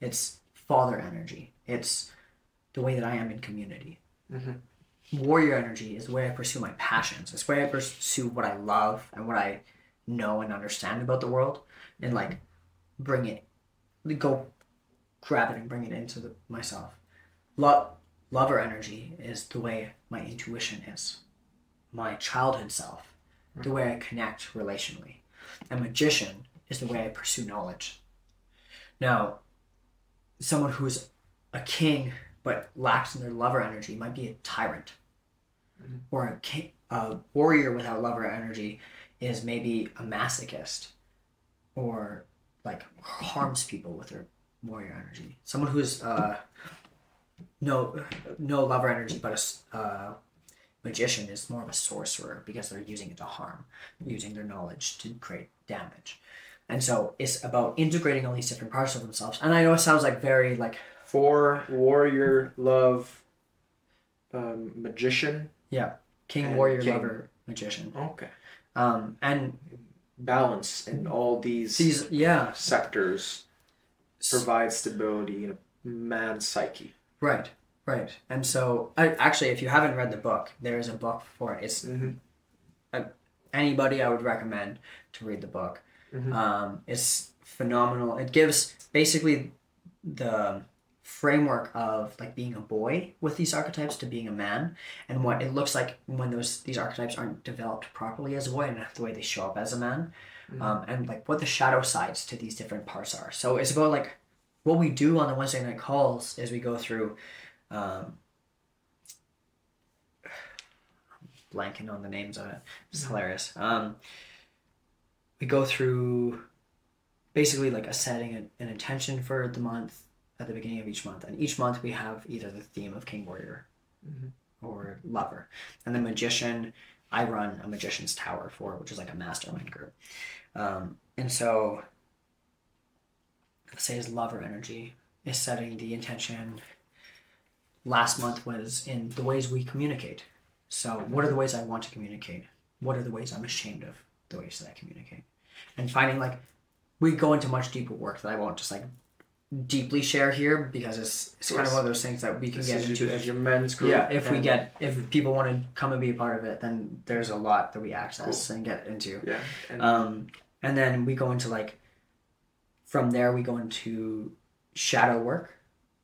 It's father energy. It's the way that I am in community. Warrior energy is the way I pursue my passions. It's the way I pursue what I love and what I know and understand about the world, and like bring it, go grab it and bring it into myself. Lover energy is the way my intuition is, my childhood self, the way I connect relationally. And magician is the way I pursue knowledge. Now, someone who's a king but lacks in their lover energy might be a tyrant. Or a warrior without lover energy is maybe a masochist, or like harms people with their warrior energy. Someone who's no lover energy but a magician is more of a sorcerer, because they're using it to harm, using their knowledge to create damage. And so it's about integrating all these different parts of themselves. And I know it sounds like very like 4 warrior, love, magician. Yeah, king, and warrior, king. lover, magician. Okay. And balance in all these sectors provides stability in a man's psyche. Right. And so, actually, if you haven't read the book, there is a book for it. It's anybody I would recommend to read the book. It's phenomenal. It gives basically the framework of like being a boy with these archetypes to being a man, and what it looks like when these archetypes aren't developed properly as a boy, and the way they show up as a man, and like what the shadow sides to these different parts are. So it's about like what we do on the Wednesday night calls is we go through blanking on the names of it. It's hilarious. We go through basically like setting an intention for the month at the beginning of each month, and each month we have either the theme of king, warrior, or lover. And the magician, I run a magician's tower for, which is like a mastermind group. And so let's say his lover energy is setting the intention. Last month was in the ways we communicate. So what are the ways I want to communicate? What are the ways I'm ashamed of the ways that I communicate? And finding like, we go into much deeper work that I won't just like deeply share here, because it's kind of one of those things that we can get into as your men's group. Yeah, if people want to come and be a part of it, then there's a lot that we access and get into. Yeah. And then we go into like, from there we go into shadow work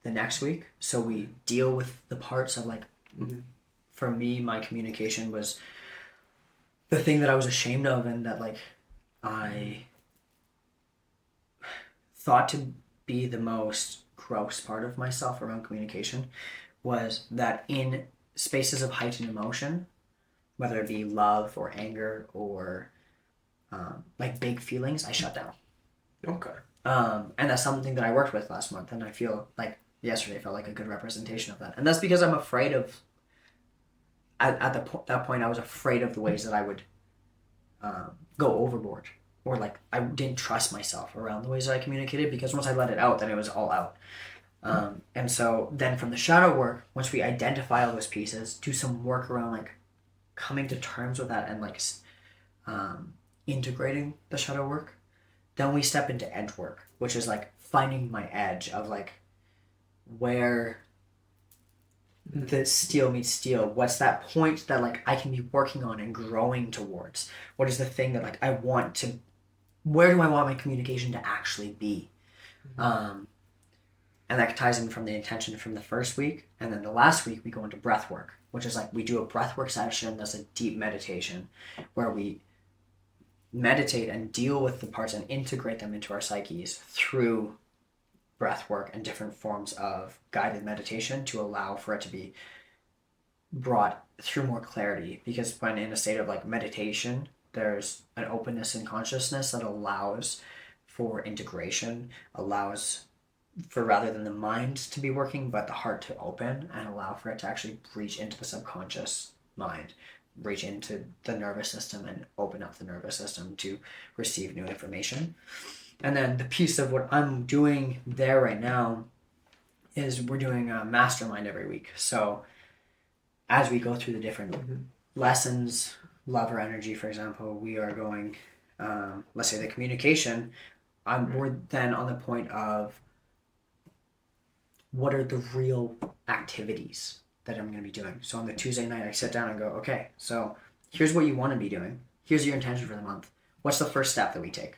the next week. So we deal with the parts of like, for me, my communication was the thing that I was ashamed of, and that like I thought to be the most gross part of myself around communication, was that in spaces of heightened emotion, whether it be love or anger or like big feelings, I shut down. Okay. And that's something that I worked with last month, and I feel like yesterday felt like a good representation of that. And that's because I'm afraid of, at that point I was afraid of the ways that I would go overboard, or like I didn't trust myself around the ways that I communicated, because once I let it out, then it was all out. And so then from the shadow work, once we identify all those pieces, do some work around like coming to terms with that and like integrating the shadow work, then we step into edge work, which is like finding my edge of like where the steel meets steel. What's that point that like I can be working on and growing towards? What is the thing that like I want to, where do I want my communication to actually be? And that ties in from the intention from the first week. And then the last week we go into breath work, which is like we do a breathwork session that's a deep meditation where we meditate and deal with the parts and integrate them into our psyches through breath work and different forms of guided meditation to allow for it to be brought through more clarity. Because when in a state of like meditation, there's an openness in consciousness that allows for integration, allows for rather than the mind to be working but the heart to open and allow for it to actually reach into the subconscious mind, reach into the nervous system and open up the nervous system to receive new information. And then the piece of what I'm doing there right now is we're doing a mastermind every week. So as we go through the different lessons, love or energy, for example, we are going, let's say the communication, we're then on the point of what are the real activities that I'm going to be doing. So on the Tuesday night, I sit down and go, okay, so here's what you want to be doing. Here's your intention for the month. What's the first step that we take?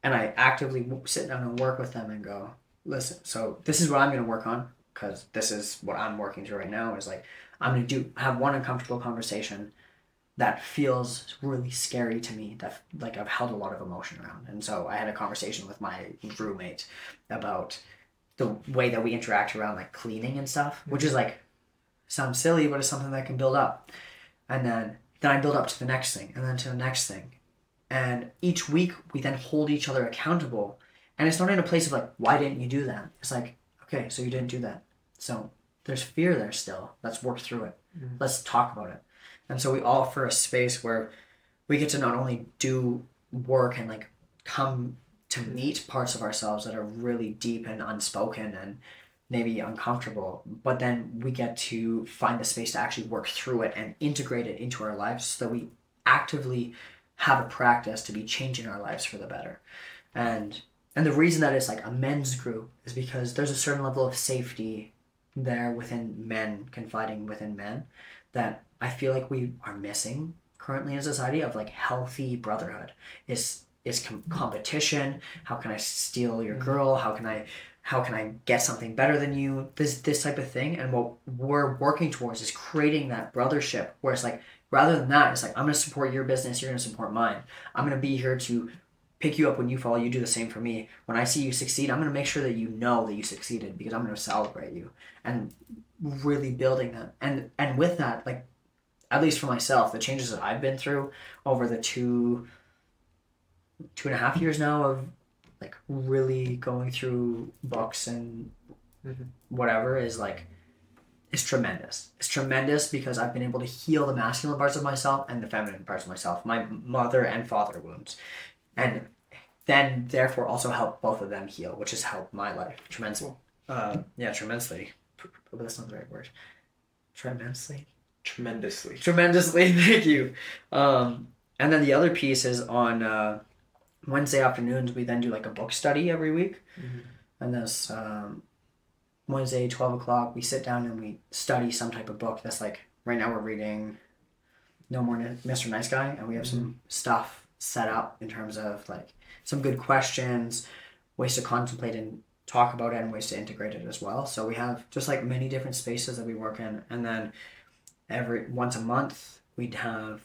And I actively sit down and work with them and go, listen, so this is what I'm going to work on because this is what I'm working through right now is like, I'm going to have one uncomfortable conversation that feels really scary to me that like I've held a lot of emotion around. And so I had a conversation with my roommate about the way that we interact around like cleaning and stuff, which is like, sounds silly, but it's something that can build up. And then I build up to the next thing and then to the next thing. And each week we then hold each other accountable. And it's not in a place of like, why didn't you do that? It's like, okay, so you didn't do that. So there's fear there still. Let's work through it. Let's talk about it. And so we offer a space where we get to not only do work and like come to meet parts of ourselves that are really deep and unspoken and maybe uncomfortable, but then we get to find the space to actually work through it and integrate it into our lives so that we actively have a practice to be changing our lives for the better. And the reason that it's like a men's group is because there's a certain level of safety there within men, confiding within men, that I feel like we are missing currently in society of like healthy brotherhood. Is competition. How can I steal your girl? How can I get something better than you? This type of thing. And what we're working towards is creating that brothership where it's like, rather than that, it's like, I'm going to support your business, you're going to support mine. I'm going to be here to pick you up when you fall, you do the same for me. When I see you succeed, I'm going to make sure that you know that you succeeded because I'm going to celebrate you. And really building that. And with that, like, at least for myself, the changes that I've been through over the two and a half years now of like really going through books and whatever is like, it's tremendous. It's tremendous because I've been able to heal the masculine parts of myself and the feminine parts of myself, my mother and father wounds. And then therefore also help both of them heal, which has helped my life tremendously. Tremendously. But that's not the right word. Tremendously. Thank you. And then the other piece is on Wednesday afternoons, we then do like a book study every week. And this Wednesday, 12 o'clock, we sit down and we study some type of book that's like, right now we're reading No More Mr. Nice Guy, and we have some stuff set up in terms of like some good questions, ways to contemplate and talk about it, and ways to integrate it as well. So we have just like many different spaces that we work in. And then once a month, we'd have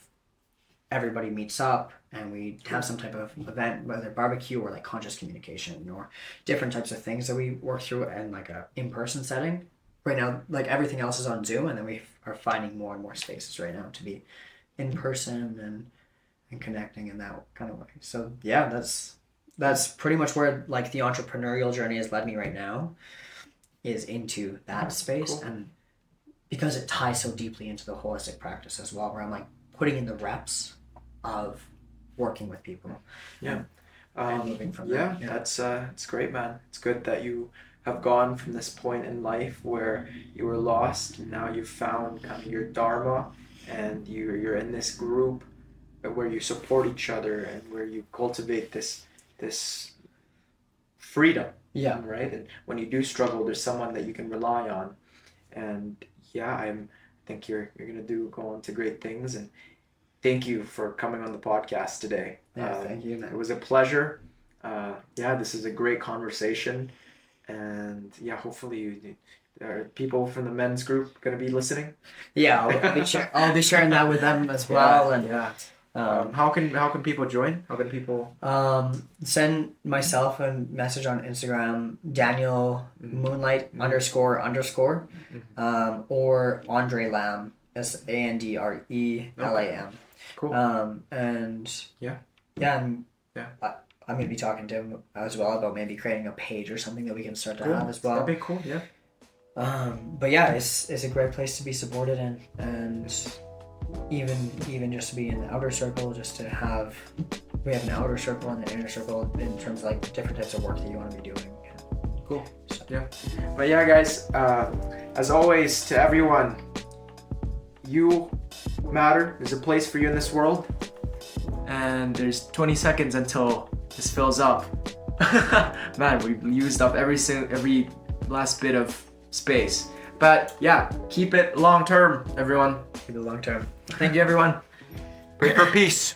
everybody meets up and we have some type of event, whether barbecue or like conscious communication or different types of things that we work through in like a in-person setting. Right now, like everything else is on Zoom, and then we are finding more and more spaces right now to be in person and connecting in that kind of way. So yeah, that's pretty much where like the entrepreneurial journey has led me right now, is into that space. Cool. And because it ties so deeply into the holistic practice as well, where I'm like putting in the reps of working with people. Yeah. And moving from there. Yeah, that's it's great, man. It's good that you have gone from this point in life where you were lost, and now you've found kind of your dharma, and you're in this group where you support each other and where you cultivate this freedom. Yeah. Right? And when you do struggle, there's someone that you can rely on. And yeah, I think you're gonna go on to great things, and thank you for coming on the podcast today. Yeah, thank you, man. It was a pleasure. This is a great conversation, and yeah, hopefully Are people from the men's group going to be listening? Yeah, I'll be sharing that with them as well. How can people join? How can people? Send myself a message on Instagram, Daniel Moonlight __, or Andre Lam, SANDRELAM. Cool. And I'm gonna be talking to him as well about maybe creating a page or something that we can start to have as well. That'd be cool. Yeah. But yeah, it's a great place to be supported in, and even just to be in the outer circle, just to have we have an outer circle and an inner circle in terms of like different types of work that you want to be doing. Cool. So. Yeah. But yeah, guys, as always, to everyone, you matter. There's a place for you in this world, and there's 20 seconds until this fills up. Man, we've used up every last bit of space. But yeah, keep it long term, everyone. Keep it long term. Thank you, everyone. Pray for peace.